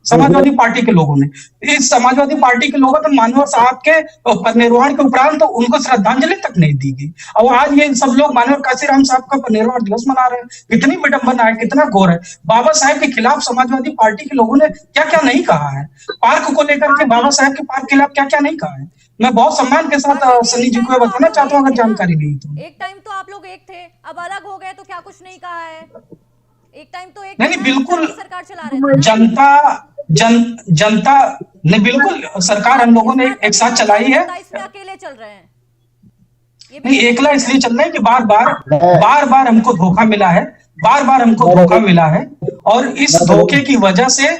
समाजवादी पार्टी के लोगों ने, इस समाजवादी पार्टी के लोगों ने मानव साहब के परिनिर्वाण के उपरांत तो उनको श्रद्धांजलि तक नहीं दी गई, और आज ये सब लोग मानव काशीराम साहब का परिनिर्वाण दिवस मना रहे हैं। कितनी विडंबना है, कितना घोर है। बाबा साहब के खिलाफ समाजवादी पार्टी के लोगों ने क्या क्या नहीं कहा है। पार्क को लेकर के बाबा साहब के पार्क के खिलाफ क्या क्या नहीं कहा है। मैं बहुत सम्मान के साथ सनी जी को बताना चाहता हूँ, अगर जानकारी नहीं तो। एक टाइम तो आप लोग एक थे, अब अलग हो गए, तो क्या कुछ नहीं कहा है? एक टाइम तो एक नहीं, बिल्कुल सरकार चला रहे थे। जनता ने बिल्कुल सरकार हम लोगों ने एक साथ चलाई है। इसमें अकेले चल रहे हैं, नहीं, एकला इसलिए चल रहा है कि बार बार हमको धोखा मिला है, और इस धोखे की वजह से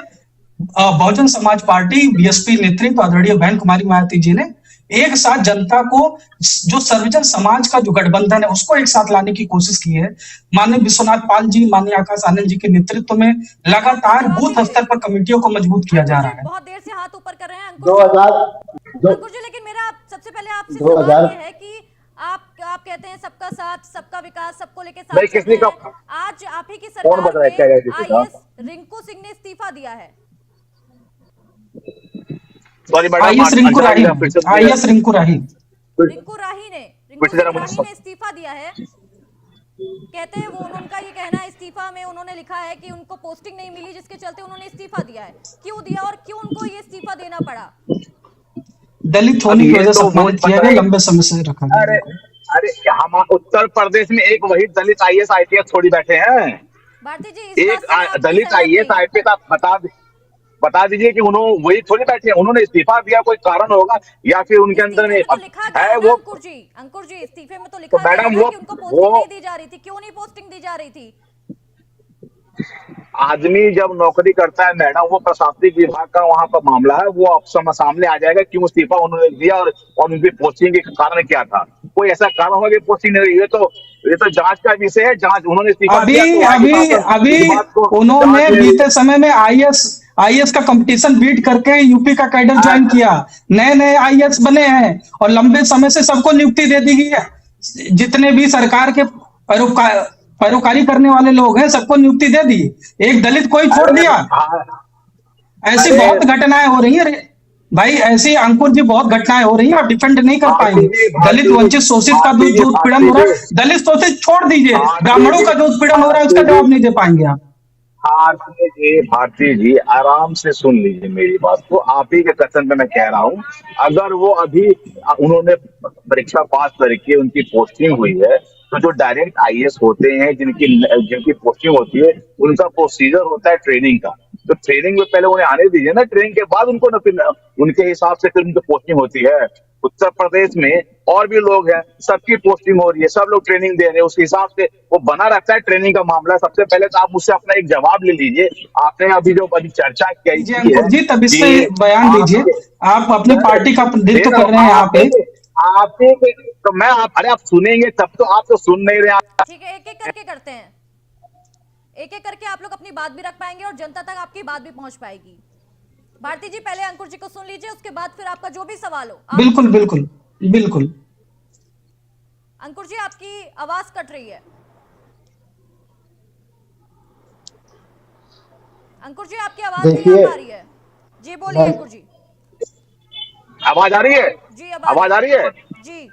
बहुजन समाज पार्टी, बीएसपी नेतृत्व आदरणीय बहन कुमारी मायावती जी ने एक साथ जनता को, जो सर्वजन समाज का जो गठबंधन है, उसको एक साथ लाने की कोशिश की है। माननीय विश्वनाथ पाल जी, माननीय आकाश आनंद जी के नेतृत्व में लगातार बूथ स्तर पर कमिटियों को मजबूत किया जा रहा है। बहुत देर से हाथ ऊपर कर रहे हैं अंकुर जी, लेकिन मेरा सबसे पहले आपसे सवाल ये है कि आप कहते हैं सबका साथ, सबका विकास, सबको लेके साथ चलते हैं। आज आप ही की सरकार में आईएएस रिंकू सिंह ने इस्तीफा दिया है। आईएएस रिंकू राही ने इस्तीफा दिया है। कहते हैं वो उनका ये कहना है, इस्तीफा में उन्होंने लिखा है कि उनको पोस्टिंग नहीं मिली जिसके चलते उन्होंने इस्तीफा दिया है। क्यों दिया और क्यों उनको ये इस्तीफा देना पड़ा? दलित अब होने की ये वजह से तो अपमानित पता किया गया, है। लंबे समय से रखा गया अरे उनको। अरे हम उत्तर प्रदेश में एक वही दलित आईएएस आईपीएस थोड़ी बैठे हैं। भारती जी, इस बात एक से मैं आपकी दलित सहमत आईएएस नहीं हूँ। आईपीएस आप बता दीजिए कि उन्होंने वही थोड़ी बैठे हैं, उन्होंने इस्तीफा दिया, कोई कारण होगा या फिर उनके अंदर इस्तीफे में में तो लिखा गया है है ना वो। अंकुर जी, अंकुर जी, इस्तीफे में तो तो लिखा गया है मैडम ना कि उनको पोस्टिंग वो नहीं दी जा रही थी। क्यों नहीं पोस्टिंग दी जा रही थी? आदमी जब नौकरी करता है मैडम, वो प्रशासनिक विभाग का वहां पर मामला है, वो अब सामने आ जाएगा क्यों इस्तीफा उन्होंने दिया और उनकी पोस्टिंग के कारण क्या था। कोई ऐसा कारण होगा कि पोस्टिंग नहीं हुई, ये तो जांच का विषय है। जांच, उन्होंने इस्तीफा दिया अभी तो वहां की अभी बात अभी इस बात को उन्होंने जांच ले रही है। बीते समय में आईएएस आईएएस का कंपटीशन बीट करके यूपी का कैडर ज्वाइन किया, नए नए आईएएस बने हैं और लंबे समय से सबको नियुक्ति दे दी गई है। जितने भी सरकार के पैरोकारी करने वाले लोग हैं सबको नियुक्ति दे दी, एक दलित कोई छोड़ अरे दिया। हाँ, ऐसी अरे बहुत घटनाएं हो रही है भाई, ऐसी अंकुर जी बहुत घटनाएं हो रही है, आप डिफेंड नहीं कर भारती पाएंगे। जी, दलित वंचित शोषित का भारती जो जी, उत्पीड़न हो रहा है, दलित शोषित छोड़ दीजिए, ब्राह्मणों का जो उत्पीड़न हो रहा है उसका जवाब नहीं दे पाएंगे आप। भारती जी आराम से सुन लीजिए मेरी बात को। आप ही के कथन पे मैं कह रहा हूँ, अगर वो अभी उन्होंने परीक्षा पास करके उनकी पोस्टिंग हुई है, तो जो डायरेक्ट आईएएस होते हैं जिनकी जिनकी पोस्टिंग होती है, उनका प्रोसीजर होता है ट्रेनिंग का। तो ट्रेनिंग में पहले उन्हें आने दीजिए ना, ट्रेनिंग के बाद उनको ना फिर उनके हिसाब से फिर उनकी पोस्टिंग होती है। उत्तर प्रदेश में और भी लोग हैं, सबकी पोस्टिंग हो रही है, सब लोग ट्रेनिंग दे रहे हैं, उस हिसाब से वो बना रहता है ट्रेनिंग का मामला। सबसे पहले तो आप मुझसे अपना एक जवाब ले लीजिए। आपने अभी जो अभी चर्चा की जी है अंकुर जी, तब इस पे कि बयान दीजिए। आप अपनी पार्टी का प्रतिनिधित्व कर रहे हैं यहाँ पे। तो मैं अरे आप सुनेंगे तब तो, आप तो सुन नहीं रहे। ठीक है, एक एक करके करते हैं, एक एक करके आप लोग अपनी बात भी रख पाएंगे और जनता तक आपकी बात भी पहुंच पाएगी। भारती जी, पहले अंकुर जी को सुन लीजिए, उसके बाद फिर आपका जो भी सवाल हो आप बिल्कुल बिल्कुल बिल्कुल। अंकुर जी, आपकी आवाज कट रही है। अंकुर जी, आपकी आवाज नहीं देखिए, आ पा रही है। जी बोलिए अंकुर जी। आवाज आ रही है? जी अब आवाज आ रही है? जी।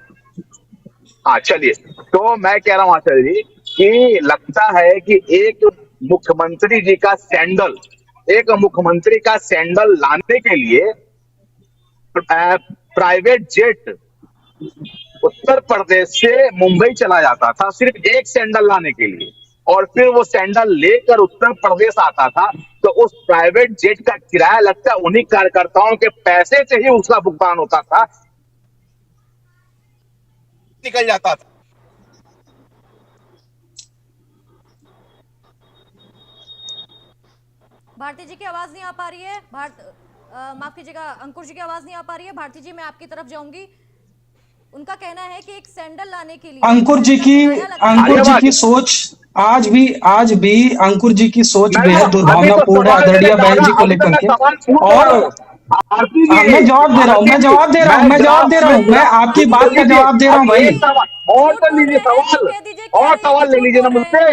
हाँ चलिए, तो मैं कह रहा हूँ आचार्य जी कि लगता है कि एक मुख्यमंत्री जी का सैंडल, एक मुख्यमंत्री का सैंडल लाने के लिए प्राइवेट जेट उत्तर प्रदेश से मुंबई चला जाता था सिर्फ एक सैंडल लाने के लिए, और फिर वो सैंडल लेकर उत्तर प्रदेश आता था। तो उस प्राइवेट जेट का किराया लगता है उन्हीं कार्यकर्ताओं के पैसे से ही उसका भुगतान होता था, निकल जाता था। भारती जी की आवाज नहीं आ पा रही है। माफ कीजिएगा, अंकुर जी की आवाज नहीं आ पा रही है। भारती जी, मैं आपकी तरफ जाऊंगी। उनका कहना है कि एक सैंडल लाने के लिए अंकुर जी की सोच आज भी अंकुर जी की सोच बेहद दुर्भावनापूर्ण है आदरणीय बहन जी को लेकर के। और मैं जवाब दे रहा हूँ, मैं आपकी बात का जवाब दे रहा हूँ भाई। और कर लीजिए सवाल, और सवाल ले लीजिए ना मुझसे,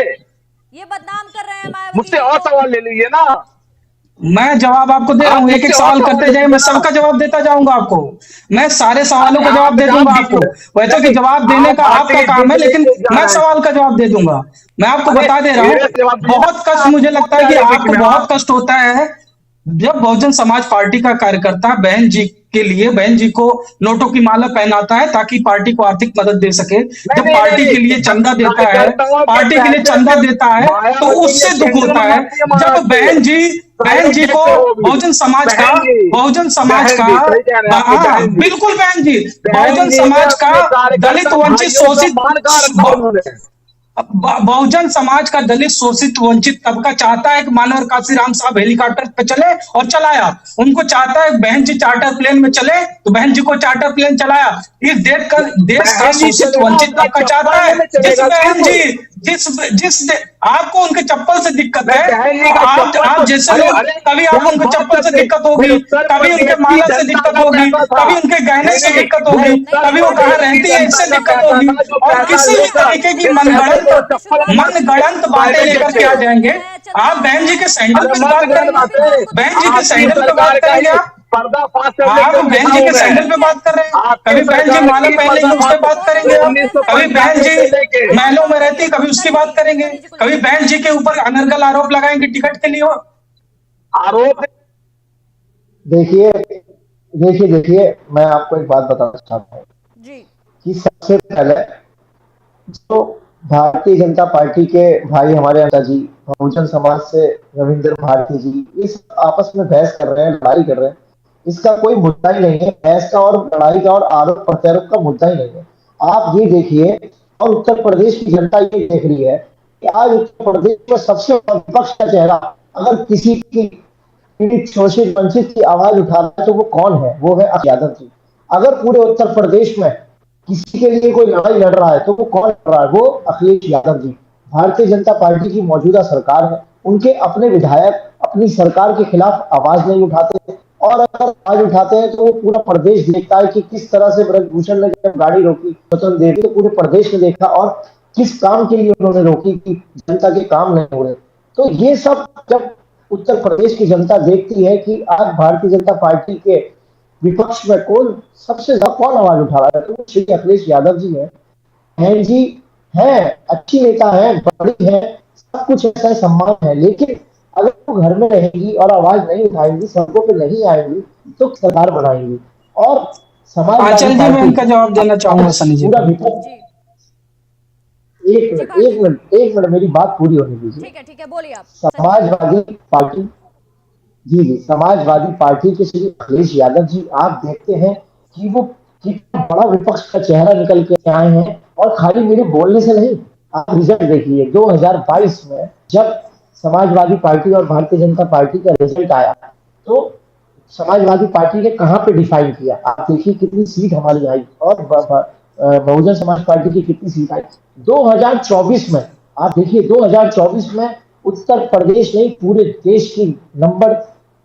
ये बदनाम कर रहे हैं मुझसे और सवाल ले लीजिए ना। मैं जवाब आपको दे रहा हूँ, एक एक सवाल करते जाए, मैं सबका जवाब देता जाऊंगा आपको। मैं सारे सवालों का जवाब दे दूंगा आपको। वैसे कि जवाब देने का आपका काम है, लेकिन मैं सवाल का जवाब दे दूंगा। मैं आपको बता दे रहा हूँ, बहुत कष्ट, मुझे लगता है कि आपको बहुत कष्ट होता है जब बहुजन समाज पार्टी का कार्यकर्ता बहन जी के लिए, बहन जी को नोटों की माला पहनाता है ताकि पार्टी को आर्थिक मदद दे सके। जब पार्टी के लिए चंदा देता है, पार्टी के लिए चंदा देता है, तो उससे दुख होता है। जब बहन जी को बहुजन समाज का बिल्कुल बहन जी, बहुजन समाज का दलित वंचित शोषित, बहुजन समाज का दलित शोषित वंचित तबका चाहता है कि मानवर काशीराम साहब हेलीकॉप्टर पे चले, और चलाया। उनको चाहता है बहन जी चार्टर प्लेन में चले, तो बहन जी को चार्टर प्लेन चलाया। इस देश का शोषित वंचित तबका चाहता है जिस बहन जी आपको उनके चप्पल से दिक्कत है, आप जैसे लोग, कभी आप उनको चप्पल से दिक्कत होगी, कभी उनके माला से दिक्कत होगी, कभी उनके गहने से दिक्कत होगी, कभी वो कहाँ रहती है इससे दिक्कत होगी, और किसी भी तरीके की मनगढ़ंत बातें लेकर के आ जाएंगे। आप बहन जी के सैंडल पे बात करेंगे, बहन जी के सैंडल पे बात करेंगे आप। पर्दाफाश करने आप के लिए बहन लिखा जी हूं के मैं। सैंडल पे बात कर रहे हैं, आपकी कभी बहन जी सरकार माला की पहनेंगे उस पे पर्दाफाश बात करेंगे आप, कभी बहन 1995 से लेके जी महलों में रहती कभी उसकी बात करेंगे, कभी बहन जी के ऊपर अनर्गल आरोप लगाएंगे टिकट के लिए। आरोप देखिए देखिए, मैं आपको एक बात बताना चाहता हूँ जी कि सबसे पहले जो भारतीय जनता पार्टी के भाई हमारे अण्णा जी, बहुजन समाज से रविंद्र भारती जी, इस आपस में बहस कर रहे हैं, लड़ाई कर रहे हैं, इसका कोई मुद्दा ही नहीं है। बहस का और लड़ाई का और आरोप प्रत्यारोप का मुद्दा ही नहीं है। आप ये देखिए, और उत्तर प्रदेश की जनता ये देख रही है कि आज उत्तर प्रदेश में सबसे बड़ा विपक्ष का चेहरा अगर किसी की पीड़ित, शोषित, वंचित की आवाज उठा रहा है तो वो कौन है? वो है अखिलेश यादव जी। अगर पूरे उत्तर प्रदेश में किसी के लिए कोई लड़ाई लड़ रहा है तो वो कौन लड़ रहा है? वो अखिलेश यादव जी। भारतीय जनता पार्टी की मौजूदा सरकार है, उनके अपने विधायक अपनी सरकार के खिलाफ आवाज नहीं उठाते, और अगर आवाज उठाते हैं तो वो पूरा प्रदेश देखता है कि किस तरह से ब्रजभूषण ने जब गाड़ी रोकी स्वतंत्र देव की, तो पूरे प्रदेश ने देखा और किस काम के लिए उन्होंने रोकी कि जनता के काम नहीं हो रहे। तो ये सब जब उत्तर प्रदेश की जनता देखती है कि आज भारतीय जनता पार्टी के विपक्ष में कौन सबसे ज्यादा कौन आवाज उठा रहा है, तो वो श्री अखिलेश यादव जी हैं जी, हैं, अच्छी नेता है, बड़ी है, सब कुछ ऐसा है, सम्मान है, लेकिन अगर वो घर में रहेंगी और आवाज नहीं उठाएंगी, सड़कों पे नहीं आएंगी, तो सरकार बनाएंगी। और समाजवादी आंचल जी मैं पार्टी इनका जवाब देना चाहूंगा सनी जी पूरा को। विपक्ष, जी एक मिनट भारती एक मिनट एक मिनट मेरी बात पूरी होने दीजिए। ठीक है बोलिए आप। समाजवादी पार्टी, जी, समाजवादी पार्टी के श्री अखिलेश यादव जी, आप देखते हैं कि वो कितना बड़ा विपक्ष का चेहरा निकल के आए हैं, और खाली मेरे बोलने से नहीं, आप रिजल्ट देखिए 2022 में जब समाजवादी पार्टी और भारतीय जनता पार्टी का रिजल्ट आया तो समाजवादी पार्टी ने कहां पे डिफाइन किया, आप देखिए कितनी सीट हमारी आई, और बहुजन समाज पार्टी की कितनी सीट आई 2024 में। आप देखिए 2024 में उत्तर प्रदेश नहीं पूरे देश की नंबर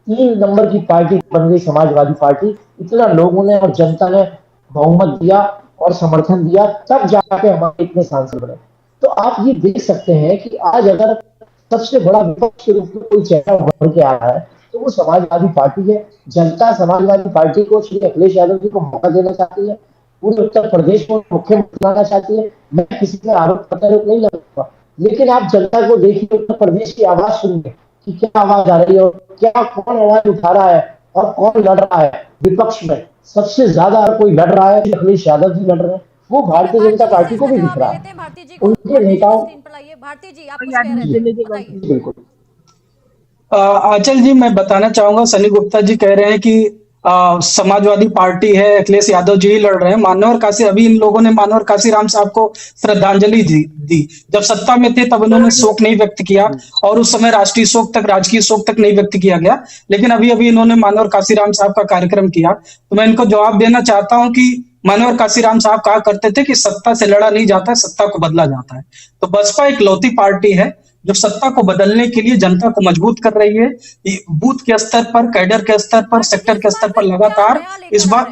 3 नंबर की पार्टी बन गई समाजवादी पार्टी। इतना लोगों ने और जनता ने बहुमत दिया और समर्थन दिया, तब जाके हमारे इतने सांसद बने। तो आप ये देख सकते हैं कि आज अगर सबसे बड़ा विपक्ष के रूप में कोई चेहरा उभर के आ रहा है तो वो समाजवादी पार्टी है। जनता समाजवादी पार्टी को, श्री अखिलेश यादव जी को मौका देना चाहती है, पूरे उत्तर प्रदेश को मुख्यमंत्री बनाना चाहती है। मैं किसी पे आरोप प्रत्यारोप नहीं लगाऊंगा, लेकिन आप जनता को देखिए, उत्तर प्रदेश की आवाज सुनिए कि क्या आवाज आ रही है, और क्या कौन आवाज उठा रहा है और कौन लड़ रहा है विपक्ष में। सबसे ज्यादा अगर कोई लड़ रहा है तो अखिलेश यादव जी लड़ रहे हैं, वो भारतीय जनता पार्टी को भी दिख रहा है। भारती जी को उनके नेताओं, स्क्रीन पर लाइए। भारती जी आप कुछ कह रहे थे, बताइए। बिल्कुल आंचल जी मैं बताना चाहूंगा, सनी गुप्ता जी कह रहे हैं कि समाजवादी पार्टी है, अखिलेश यादव जी ही लड़ रहे हैं। मानव काशी, अभी इन लोगों ने मानव काशीराम साहब को श्रद्धांजलि दी। जब सत्ता में थे तब इन्होंने शोक नहीं व्यक्त किया, और उस समय राष्ट्रीय शोक तक, राजकीय शोक तक नहीं व्यक्त किया गया, लेकिन अभी अभी इन्होंने मानव काशीराम साहब का कार्यक्रम किया। तो मैं इनको जवाब देना चाहता हूं कि मानव काशीराम साहब कहा करते थे कि सत्ता से लड़ा नहीं जाता, सत्ता को बदला जाता है। तो बसपा एक लौती पार्टी है जो सत्ता को बदलने के लिए जनता को मजबूत कर रही है। बूथ के स्तर पर, कैडर के स्तर पर, सेक्टर के स्तर पर लगातार इस बार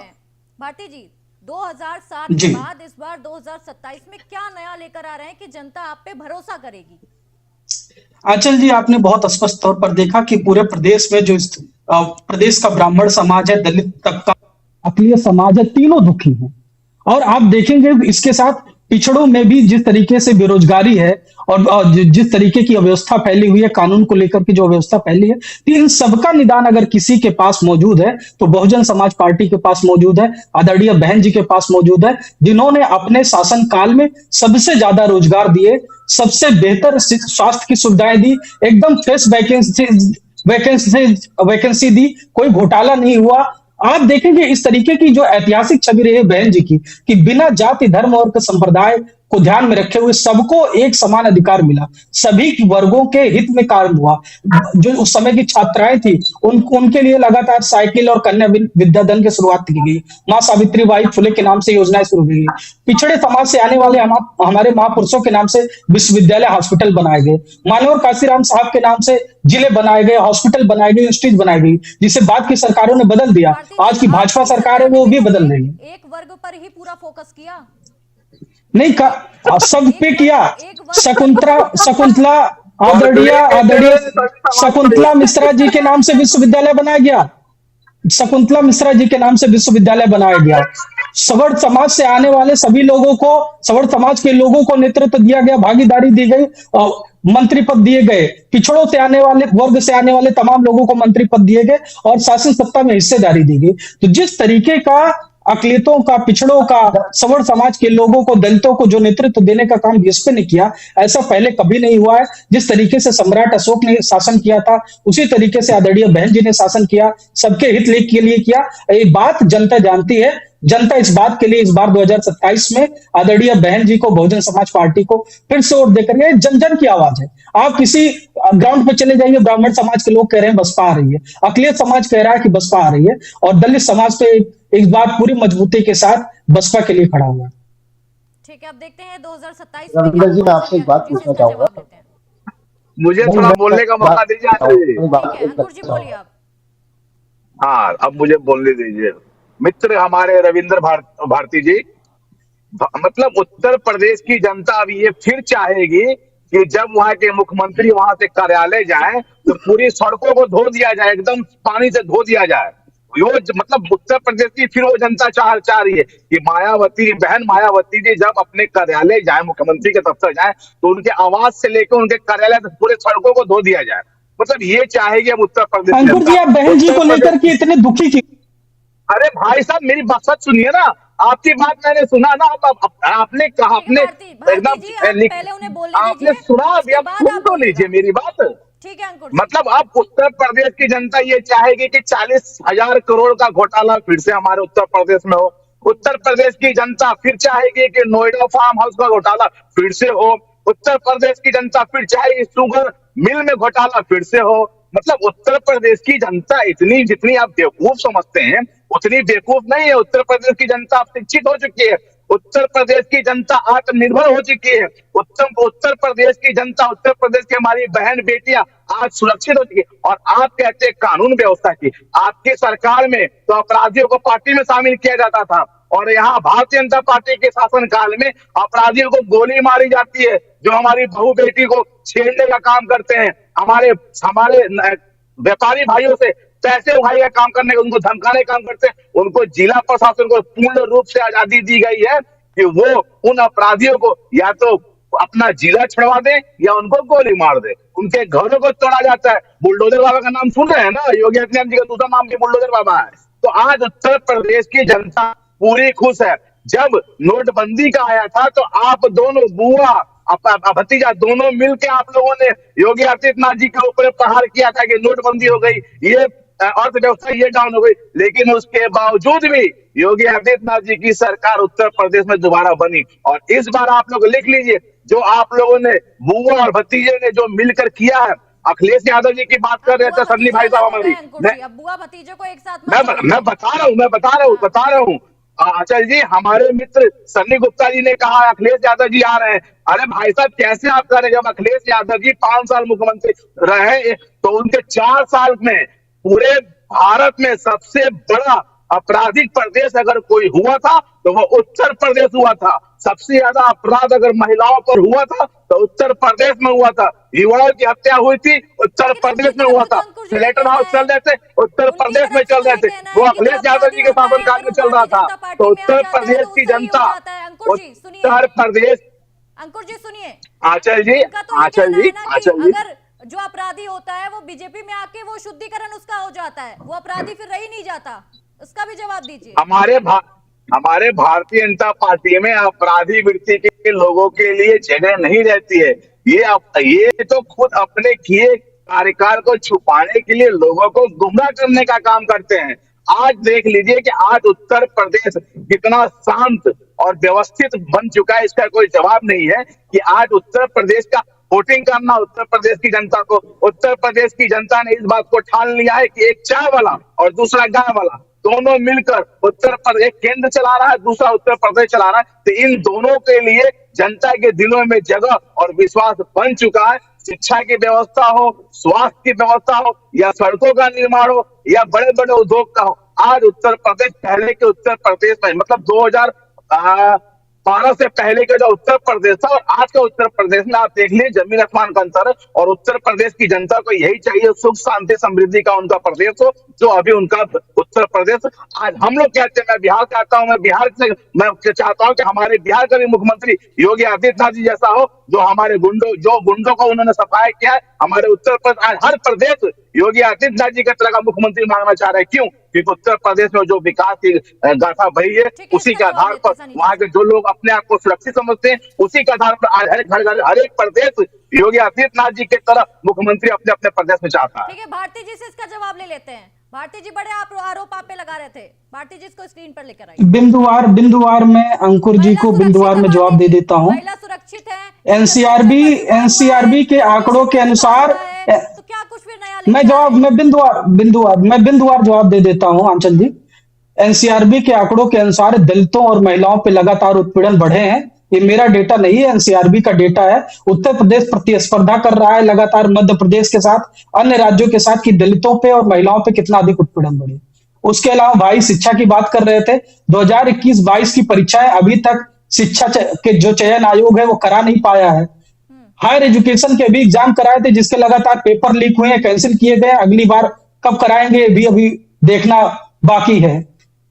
भारती जी 2007 जी के बाद इस बार 2027 में क्या नया लेकर आ रहे हैं कि जनता आप पे भरोसा करेगी? आंचल जी आपने बहुत स्पष्ट तौर पर देखा कि पूरे प्रदेश में जो प्रदेश का ब्राह्मण समाज है, दलित तबका, अखिलेश समाज है, तीनों दुखी हैं। और आप देखेंगे इसके साथ पिछड़ों में भी जिस तरीके से बेरोजगारी है और जिस तरीके की अव्यवस्था फैली हुई है, कानून को लेकर की जो अव्यवस्था फैली है, तो इन सबका निदान अगर किसी के पास मौजूद है तो बहुजन समाज पार्टी के पास मौजूद है, आदरणीय बहन जी के पास मौजूद है, जिन्होंने अपने शासन काल में सबसे ज्यादा रोजगार दिए, सबसे बेहतर स्वास्थ्य की सुविधाएं दी, एकदम फ्रेश वैकेंसी दी, कोई घोटाला नहीं हुआ। आप देखेंगे इस तरीके की जो ऐतिहासिक छवि रही है बहन जी की, कि बिना जाति, धर्म और संप्रदाय को ध्यान में रखे हुए सबको एक समान अधिकार मिला, सभी वर्गों के हित में कार्य हुआ। जो उस समय की छात्राएं थी उनके लिए लगातार साइकिल और कन्या विद्याधन की शुरुआत की गई, माँ सावित्रीबाई फुले के नाम से योजनाएं शुरू की गई, पिछड़े समाज से आने वाले हमारे महापुरुषों के नाम से विश्वविद्यालय, हॉस्पिटल बनाए गए, मानव काशीराम साहब के नाम से जिले बनाए गए, हॉस्पिटल बनाए गए, इंस्टीट्यूट बनाई गई, जिसे बाद की सरकारों ने बदल दिया। आज की भाजपा सरकार है वो भी बदल रही है। एक वर्ग पर ही पूरा फोकस किया नहीं का सब पे किया। शकुंतला आदरणीय शकुंतला मिश्रा जी के नाम से विश्वविद्यालय बनाया गया। शकुंतला मिश्रा जी के नाम से विश्वविद्यालय बनाया गया। सवर्ण समाज से आने वाले सभी लोगों को, सवर्ण समाज के लोगों को नेतृत्व दिया गया, भागीदारी दी गई, मंत्री पद दिए गए। पिछड़ों से आने वाले, वर्ग से आने वाले तमाम लोगों को मंत्री पद दिए गए और शासन सत्ता में हिस्सेदारी दी गई। तो जिस तरीके का अकलियतों का, पिछड़ों का, सवर्ण समाज के लोगों को, दलितों को जो नेतृत्व देने का काम बीएसपी ने किया, ऐसा पहले कभी नहीं हुआ है। जिस तरीके से सम्राट अशोक ने शासन किया था, उसी तरीके से आदरणीय बहन जी ने शासन किया, सबके हित के लिए किया। ये बात जनता जानती है। जनता इस बात के लिए इस बार 2027 में आदरणीय बहन जी को, बहुजन समाज पार्टी को फिर से वोट देकर गए। जन जन की आवाज है। आप किसी ग्राउंड पे चले जाइए, ब्राह्मण समाज के लोग कह रहे हैं बसपा आ रही है, अखिलेश समाज कह रहा है कि बसपा आ रही है, और दलित समाज पे इस बार पूरी मजबूती के साथ बसपा के लिए खड़ा हुआ है। ठीक है, अब देखते हैं 2027 में रविंदर जी, मैं आपसे एक बात पूछना चाहूंगा। मुझे थोड़ा बोलने का मौका दीजिए आचार्य जी। ठीक है, अंकुर जी बोलिए आप। हाँ, अब मुझे बोलने दीजिए। मित्र हमारे रविंद्र भारती जी, मतलब उत्तर प्रदेश की जनता अब ये फिर चाहेगी कि जब वहां के मुख्यमंत्री वहां से कार्यालय जाएं तो पूरी सड़कों को धो दिया जाए, एकदम पानी से धो दिया जाए। मतलब उत्तर प्रदेश की फिर वो जनता चाह रही है कि मायावती, बहन मायावती जी जब अपने कार्यालय जाए, मुख्यमंत्री के दफ्तर जाए, तो उनके आवास से लेकर उनके कार्यालय तक पूरे सड़कों को धो दिया जाए। मतलब ये चाहेगी अब उत्तर प्रदेश अंकुर जी, आप बहन जी को लेकर के इतने दुखी क्यों? अरे भाई साहब, मेरी बात सुनिए ना। आपकी बात मैंने सुना ना। आपने कहा, आपने एकदम पहले उन्हें बोलने आपने दीजिए, सुना, अभी आप सुन तो लीजिए मेरी बात। ठीक है अंकुर। मतलब अब उत्तर प्रदेश की जनता ये चाहेगी कि 40,000 करोड़ का घोटाला फिर से हमारे उत्तर प्रदेश में हो। उत्तर प्रदेश की जनता फिर चाहेगी कि नोएडा फार्म हाउस का घोटाला फिर से हो। उत्तर प्रदेश की जनता फिर चाहेगी शुगर मिल में घोटाला फिर से हो। मतलब उत्तर प्रदेश की जनता इतनी, जितनी आप बेवकूफ समझते हैं उतनी बेवकूफ नहीं है। उत्तर प्रदेश की जनता अब शिक्षित हो चुकी है। उत्तर प्रदेश की जनता आत्मनिर्भर हो चुकी है। उत्तर प्रदेश की जनता, उत्तर प्रदेश की हमारी बहन बेटियां आज सुरक्षित हो चुकी है। और आप कहते हैं कानून व्यवस्था की। आपकी सरकार में तो अपराधियों को पार्टी में शामिल किया जाता था, और यहाँ भारतीय जनता पार्टी के शासनकाल में अपराधियों को गोली मारी जाती है जो हमारी बहू बेटी को छेड़ने का काम करते हैं। हमारे हमारे व्यापारी भाइयों से पैसे उठाने का काम करने, उनको धमकाने का काम करते हैं। उनको जिला प्रशासन को पूर्ण रूप से आजादी दी गई है कि वो उन अपराधियों को या तो अपना जिला छुड़वा दे या उनको गोली मार दे। उनके घरों को तोड़ा जाता है। बुलडोजर बाबा का नाम सुन रहे हैं ना? योगी आदित्यनाथ जी का दूसरा नाम भी बुलडोजर बाबा है। तो आज उत्तर प्रदेश की जनता पूरी खुश है। जब नोटबंदी का आया था तो आप दोनों, बुआ भतीजा, दोनों मिलकर आप लोगों ने योगी आदित्यनाथ जी के ऊपर प्रहार किया था कि नोटबंदी हो गई, ये अर्थव्यवस्था ये डाउन हो गई। लेकिन उसके बावजूद भी योगी आदित्यनाथ जी की सरकार उत्तर प्रदेश में दोबारा बनी। और इस बार आप लोग लिख लीजिए, जो आप लोगों ने, बुआ और भतीजे ने जो मिलकर किया है। अखिलेश यादव जी की बात कर रहे थे सन्नी भाई साहब हमारी, बुआ भतीजे को एक साथ मैं बता रहा हूँ अचल जी। हमारे मित्र सन्नी गुप्ता जी ने कहा अखिलेश यादव जी आ रहे हैं। अरे भाई साहब, कैसे आप कह रहे हैं? जब अखिलेश यादव जी 5 साल मुख्यमंत्री रहे तो उनके 4 साल में पूरे भारत में सबसे बड़ा आपराधिक प्रदेश अगर कोई हुआ था तो वो उत्तर प्रदेश हुआ था। सबसे ज्यादा अपराध अगर महिलाओं पर हुआ था तो उत्तर प्रदेश में हुआ था। युवाओं की हत्या हुई थी उत्तर प्रदेश में हुआ था। सिलेक्टर हाउस चल रहे थे उत्तर प्रदेश में चल रहे थे। वो अखिलेश यादव जी के शासनकाल में चल रहा था। तो उत्तर प्रदेश की जनता, उत्तर प्रदेश, अंकुर जी सुनिए, आचल जी, अगर जो अपराधी होता है वो बीजेपी में आके वो शुद्धिकरण उसका हो जाता है, वो अपराधी फिर रही नहीं जाता। उसका भी जवाब दीजिए। हमारे भारतीय जनता पार्टी में अपराधी वृत्ति के लोगों के लिए जगह नहीं रहती है। ये तो खुद अपने किए कार्यकाल को छुपाने के लिए लोगों को गुमराह करने का काम करते हैं। आज देख लीजिए कि आज उत्तर प्रदेश कितना शांत और व्यवस्थित बन चुका है, इसका कोई जवाब नहीं है कि आज उत्तर प्रदेश का वोटिंग करना। उत्तर प्रदेश की जनता को, उत्तर प्रदेश की जनता ने इस बात को ठान लिया है कि एक चाय वाला और दूसरा गाय वाला दोनों मिलकर उत्तर प्रदेश केंद्र चला रहा है, दूसरा उत्तर प्रदेश चला रहा है। तो इन दोनों के लिए जनता के दिलों में जगह और विश्वास बन चुका है। शिक्षा की व्यवस्था हो, स्वास्थ्य की व्यवस्था हो, या सड़कों का निर्माण हो, या बड़े बड़े उद्योग का हो, आज उत्तर प्रदेश पहले के उत्तर प्रदेश में, मतलब भारत से पहले का जो उत्तर प्रदेश था और आज का उत्तर प्रदेश में आप देख लीजिए जमीन आसमान का अंतर है। और उत्तर प्रदेश की जनता को यही चाहिए, सुख शांति समृद्धि का उनका प्रदेश हो, जो अभी उनका उत्तर प्रदेश। आज हम लोग कहते हैं, मैं बिहार से आता हूं, मैं चाहता हूं कि हमारे बिहार का भी मुख्यमंत्री योगी आदित्यनाथ जी जैसा हो, जो गुंडों को उन्होंने सफाया किया है। हमारे उत्तर प्रदेश, आज हर प्रदेश योगी आदित्यनाथ जी का तरह का मुख्यमंत्री मांगना चाह रहे हैं। क्यों? क्योंकि उत्तर प्रदेश में जो विकास की गाथा भरी है, ठीक है, उसी इसका के जवाब आधार देते पर हैं सनी वहां के जो लोग अपने आप को सुरक्षित समझते हैं, उसी के आधार पर आज हर घर हर एक प्रदेश योगी आदित्यनाथ जी की तरह मुख्यमंत्री अपने अपने प्रदेश में चाहता है। ठीक है, भारती जी से इसका जवाब ले लेते हैं। भारती जी, बड़े आरोप आप पे लगा रहे थे। भारती जी, इसको स्क्रीन पर लेकर आइए। बिंदुवार में अंकुर जी को बिंदुवार में जवाब दे देता हूं। महिला सुरक्षित है, एनसीआरबी के आंकड़ों के अनुसार तो क्या कुछ भी नया लेके मैं बिंदुवार जवाब दे देता हूं आंचल जी। एनसीआरबी के आंकड़ों के अनुसार दलितों और महिलाओं पे लगातार उत्पीड़न बढ़े हैं। ये मेरा डेटा नहीं है, एनसीआरबी का डेटा है। उत्तर प्रदेश प्रतिस्पर्धा कर रहा है लगातार मध्य प्रदेश के साथ, अन्य राज्यों के साथ, कि दलितों पे और महिलाओं पे कितना अधिक उत्पीड़न बढ़े। उसके अलावा भाई शिक्षा की बात कर रहे थे, 2021-22 की परीक्षाएं अभी तक शिक्षा के जो चयन आयोग है वो करा नहीं पाया है। हायर एजुकेशन के भी एग्जाम कराए थे जिसके लगातार पेपर लीक हुए हैं, कैंसिल किए गए। अगली बार कब कराएंगे भी अभी देखना बाकी है।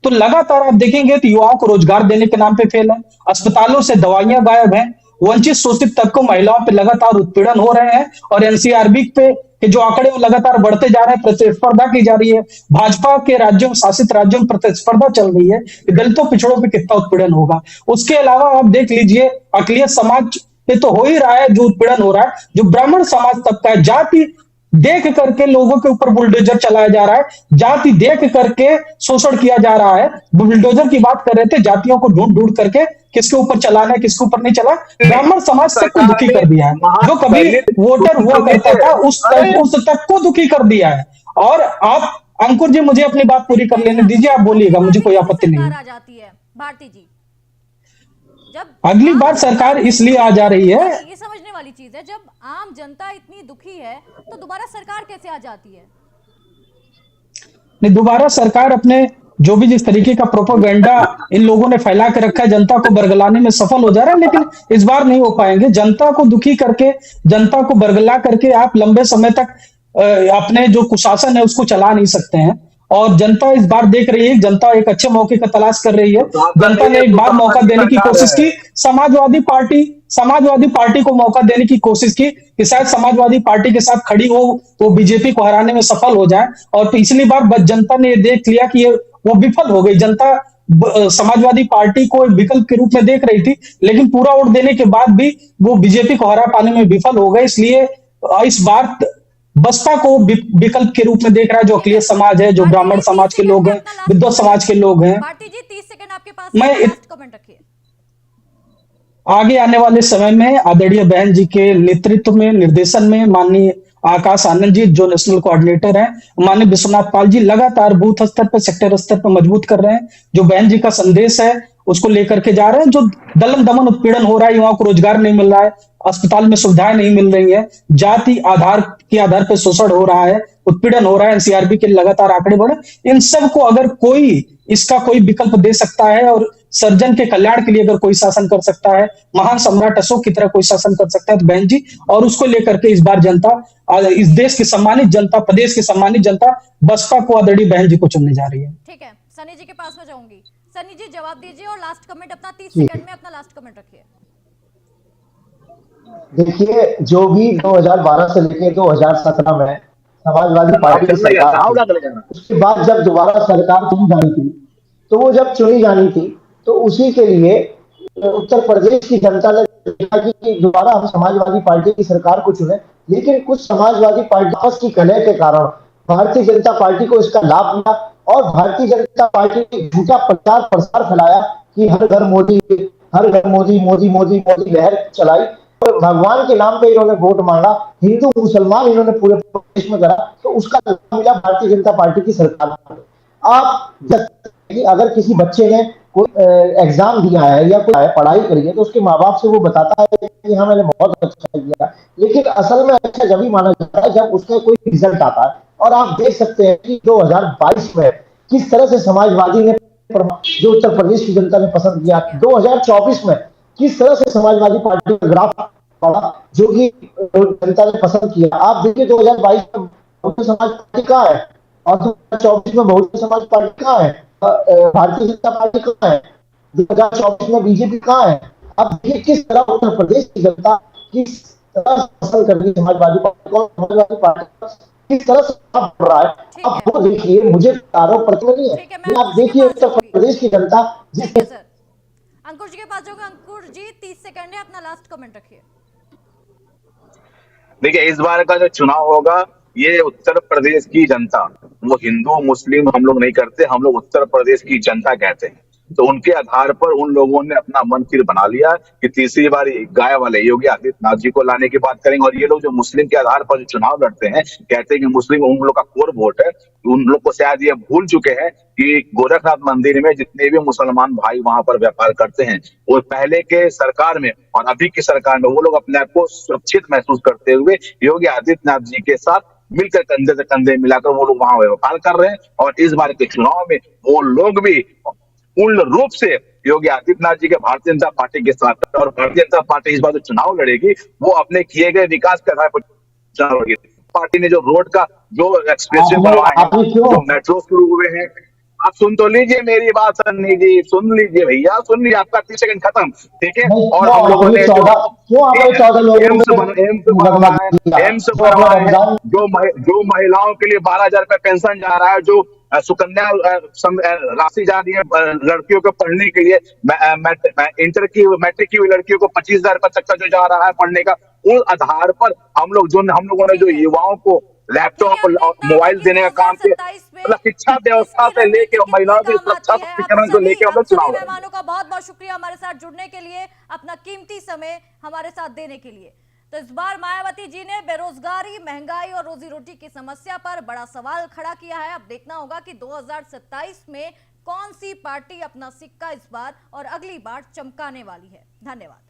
तो लगातार आप देखेंगे तो युवाओं को रोजगार देने के नाम पे फेल है, अस्पतालों से दवाइयां गायब हैं, वंचित शोषित तबकों महिलाओं पे लगातार उत्पीड़न हो रहे हैं। और एनसीआरबी पे के जो आंकड़े वो लगातार बढ़ते जा रहे हैं, प्रतिस्पर्धा की जा रही है। भाजपा के राज्यों में, शासित राज्यों में प्रतिस्पर्धा चल रही है कि दलितों पिछड़ों पे कितना उत्पीड़न होगा। उसके अलावा आप देख लीजिए, अकलियत समाज पे तो हो ही रहा है जो उत्पीड़न हो रहा है। जो ब्राह्मण समाज तबका है, जाति देख करके लोगों के ऊपर बुलडोजर चलाया जा रहा है, जाति देख करके शोषण किया जा रहा है। बुलडोजर की बात कर रहे थे, जातियों को ढूंढ ढूंढ करके किसके ऊपर चलाना है, किसके ऊपर नहीं चला। ब्राह्मण समाज सबको दुखी कर दिया है। जो कभी वोटर हुआ करता था उस तक को दुखी कर दिया है। और आप अंकुर जी, मुझे अपनी बात पूरी कर लेने दीजिए, आप बोलिएगा, मुझे कोई आपत्ति नहीं है। आ जाती है भारती जी, जब अगली बार सरकार इसलिए आ जा रही है, ये समझने वाली चीज है, जब आम जनता इतनी दुखी है तो दोबारा सरकार कैसे आ जाती है? नहीं, दोबारा सरकार अपने जो भी जिस तरीके का प्रोपेगेंडा इन लोगों ने फैला के रखा है, जनता को बरगलाने में सफल हो जा रहा है, लेकिन इस बार नहीं हो पाएंगे। जनता को दुखी करके, जनता को बरगला करके आप लंबे समय तक अपने जो कुशासन है उसको चला नहीं सकते हैं। और जनता इस बार देख रही है, जनता एक अच्छे मौके का तलाश कर रही है। जनता ने एक बार मौका देने की कोशिश की, समाजवादी पार्टी को मौका देने की कोशिश की कि शायद समाजवादी पार्टी के साथ खड़ी हो तो बीजेपी को हराने में सफल हो जाए। और पिछली बार बस जनता ने देख लिया कि वो विफल हो गई। जनता समाजवादी पार्टी को एक विकल्प के रूप में देख रही थी, लेकिन पूरा वोट देने के बाद भी वो बीजेपी को हरा पाने में विफल हो गए। इसलिए इस बार बसपा को विकल्प के रूप में देख रहा है, जो अखिलेश समाज है, जो ब्राह्मण समाज के लोग हैं, विद्वत समाज के लोग हैं। भारती जी, 30 सेकंड आपके पास, कमेंट रखिए। आगे आने वाले समय में आदरणीय बहन जी के नेतृत्व में, निर्देशन में, माननीय आकाश आनंद जी जो नेशनल कोऑर्डिनेटर हैं, माननीय विश्वनाथ पाल जी लगातार बूथ स्तर पर, सेक्टर स्तर पर मजबूत कर रहे हैं। जो बहन जी का संदेश है उसको लेकर के जा रहे हैं। जो दलन दमन उत्पीड़न हो रहा है, युवाओं को रोजगार नहीं मिल रहा है, अस्पताल में सुविधाएं नहीं मिल रही है, जाति के आधार पर शोषण हो रहा है, उत्पीड़न हो रहा है, एनसीआरबी के लगातार आंकड़े बढ़े, इन सब को अगर इसका कोई विकल्प दे सकता है और सर्जन के कल्याण के लिए अगर कोई शासन कर सकता है, महान सम्राट अशोक की तरह कोई शासन कर सकता है तो बहन जी। और उसको लेकर के इस बार जनता, इस देश की सम्मानित जनता, प्रदेश की सम्मानित जनता बसपा को आदरणीय बहन जी को चुनने जा रही है। ठीक है, सनी जी के पास में जाऊंगी। सनी जी, जवाब दीजिए और लास्ट कमेंट अपना 30 सेकंड में अपना लास्ट कमेंट रखिए। देखिए, जो भी 2012 से लेके 2017 में समाजवादी पार्टी की सरकार थी, उसके बाद जब दोबारा सरकार चुनी जानी थी, तो वो जब चुनी जानी थी तो उसी के लिए उत्तर प्रदेश की जनता ने देखा कि दोबारा हम समाजवादी पार्टी की सरकार को चुने। लेकिन कुछ समाजवादी पार्टी आपस की कलह के कारण भारतीय जनता पार्टी को इसका लाभ मिला और भारतीय जनता पार्टी ने झूठा प्रचार प्रसार फैलाया कि हर घर मोदी, हर घर मोदी, मोदी मोदी मोदी लहर चलाई और भगवान के नाम पे इन्होंने वोट मांगा, हिंदू मुसलमान इन्होंने पूरे प्रदेश में करा, तो उसका लाभ मिला भारतीय जनता पार्टी की सरकार को। आप अगर किसी बच्चे ने कोई एग्जाम दिया है या कोई पढ़ाई करी है तो उसके माँ बाप से वो बताता है कि हाँ मैंने बहुत अच्छा किया, लेकिन असल में अच्छा जब ही माना जाता है जब उसका कोई रिजल्ट आता है। और आप देख सकते हैं कि 2022 में किस तरह से समाजवादी ने जो उत्तर प्रदेश की जनता ने पसंद किया। 2024 में किस तरह से समाजवादी पार्टी का ग्राफ बढ़ा, जो कि जनता ने पसंद किया। आप देखिए 2022 में बहुजन समाज पार्टी कहाँ है और 2024 में बहुजन समाज पार्टी कहाँ है, भारतीय जनता पार्टी कहाँ है, 2024 में बीजेपी कहाँ है। अब देखिए किस तरह उत्तर प्रदेश की जनता किस तरह पसंद कर रही है समाजवादी पार्टी को, समाजवादी पार्टी किस तरह से बढ़ रहा है। ठीक अब है, वो देखिए, मुझे आरोप प्रत्यारोप नहीं है, ठीक है, मैं आप अंकुश जी के देखिए पास उत्तर जाऊंगी। प्रदेश की जनता जिस ठीक है सर, अंकुश जी के पास जाऊंगा। अंकुश जी 30 सेकंड है, अपना लास्ट कमेंट रखिए। देखिए, इस बार का जो चुनाव होगा, ये उत्तर प्रदेश की जनता, वो हिंदू मुस्लिम हम लोग नहीं करते, हम लोग उत्तर प्रदेश की जनता कहते हैं। तो उनके आधार पर उन लोगों ने अपना मन फिर बना लिया कि तीसरी बार गाय वाले योगी आदित्यनाथ जी को लाने की बात करेंगे। और ये लोग जो मुस्लिम के आधार पर जो चुनाव लड़ते हैं, कहते हैं कि मुस्लिम उन लोग का कोर वोट है। उन लोग को शायद ये भूल चुके हैं कि गोरखनाथ मंदिर में जितने भी मुसलमान भाई वहां पर व्यापार करते हैं, वो पहले के सरकार में और अभी की सरकार में वो लोग अपने आप को सुरक्षित महसूस करते हुए योगी आदित्यनाथ जी के साथ मिलकर कंधे से कंधे मिलाकर वो लोग वहां व्यापार कर रहे हैं। और इस बार के चुनाव में वो लोग भी पूर्ण रूप से योगी आदित्यनाथ जी के भारतीय जनता पार्टी के साथ है। और भारतीय जनता पार्टी इस बार जो चुनाव लड़ेगी, वो अपने किए गए विकास के आधार पर चुनाव लड़ेगी। पार्टी ने जो रोड का जो एक्सप्रेसवे आपने बनवाए हैं, आपने क्यों जो मेट्रो शुरू हुए हैं, आप सुन तो लीजिए मेरी बात, सन्नी जी सुन लीजिए भैया, सुन लीजिए, आपका 30 सेकंड खत्म, ठीक है। नहीं, और हम लोगों ने जो क्यों आपने 14 लोगों एम्स पे मुकदमा बनवाया किया है, एम्स जो अपना बनवाया है, रमजान जो महिलाओं के लिए 12,000 रुपए पेंशन जा रहा है, जो सुकन्या राशि जा रही है लड़कियों को पढ़ने के लिए, मैट्रिक की हुई लड़कियों को 25,000 रुपए तक का जो जा रहा है पढ़ने का, उस आधार पर हम लोगों ने ठीक जो है, युवाओं को ठीक है, लैपटॉप हम और देखते हैं मोबाइल कि देने का काम किया, 2027 में मतलब शिक्षा व्यवस्था इसकी से लेके रणनीति और कितनी महिलाओं की काम सुरक्षा आती है। सशक्तिकरण को लेके हम आप लोग सभी चुनाव लड़ेंगे। मेहमानों का बहुत बहुत शुक्रिया हमारे साथ जुड़ने के लिए, अपना कीमती समय हमारे साथ देने के लिए। तो इस बार मायावती जी ने बेरोजगारी, महंगाई और रोजी रोटी की समस्या पर बड़ा सवाल खड़ा किया है। अब देखना होगा कि 2027 में कौन सी पार्टी अपना सिक्का इस बार और अगली बार चमकाने वाली है। धन्यवाद।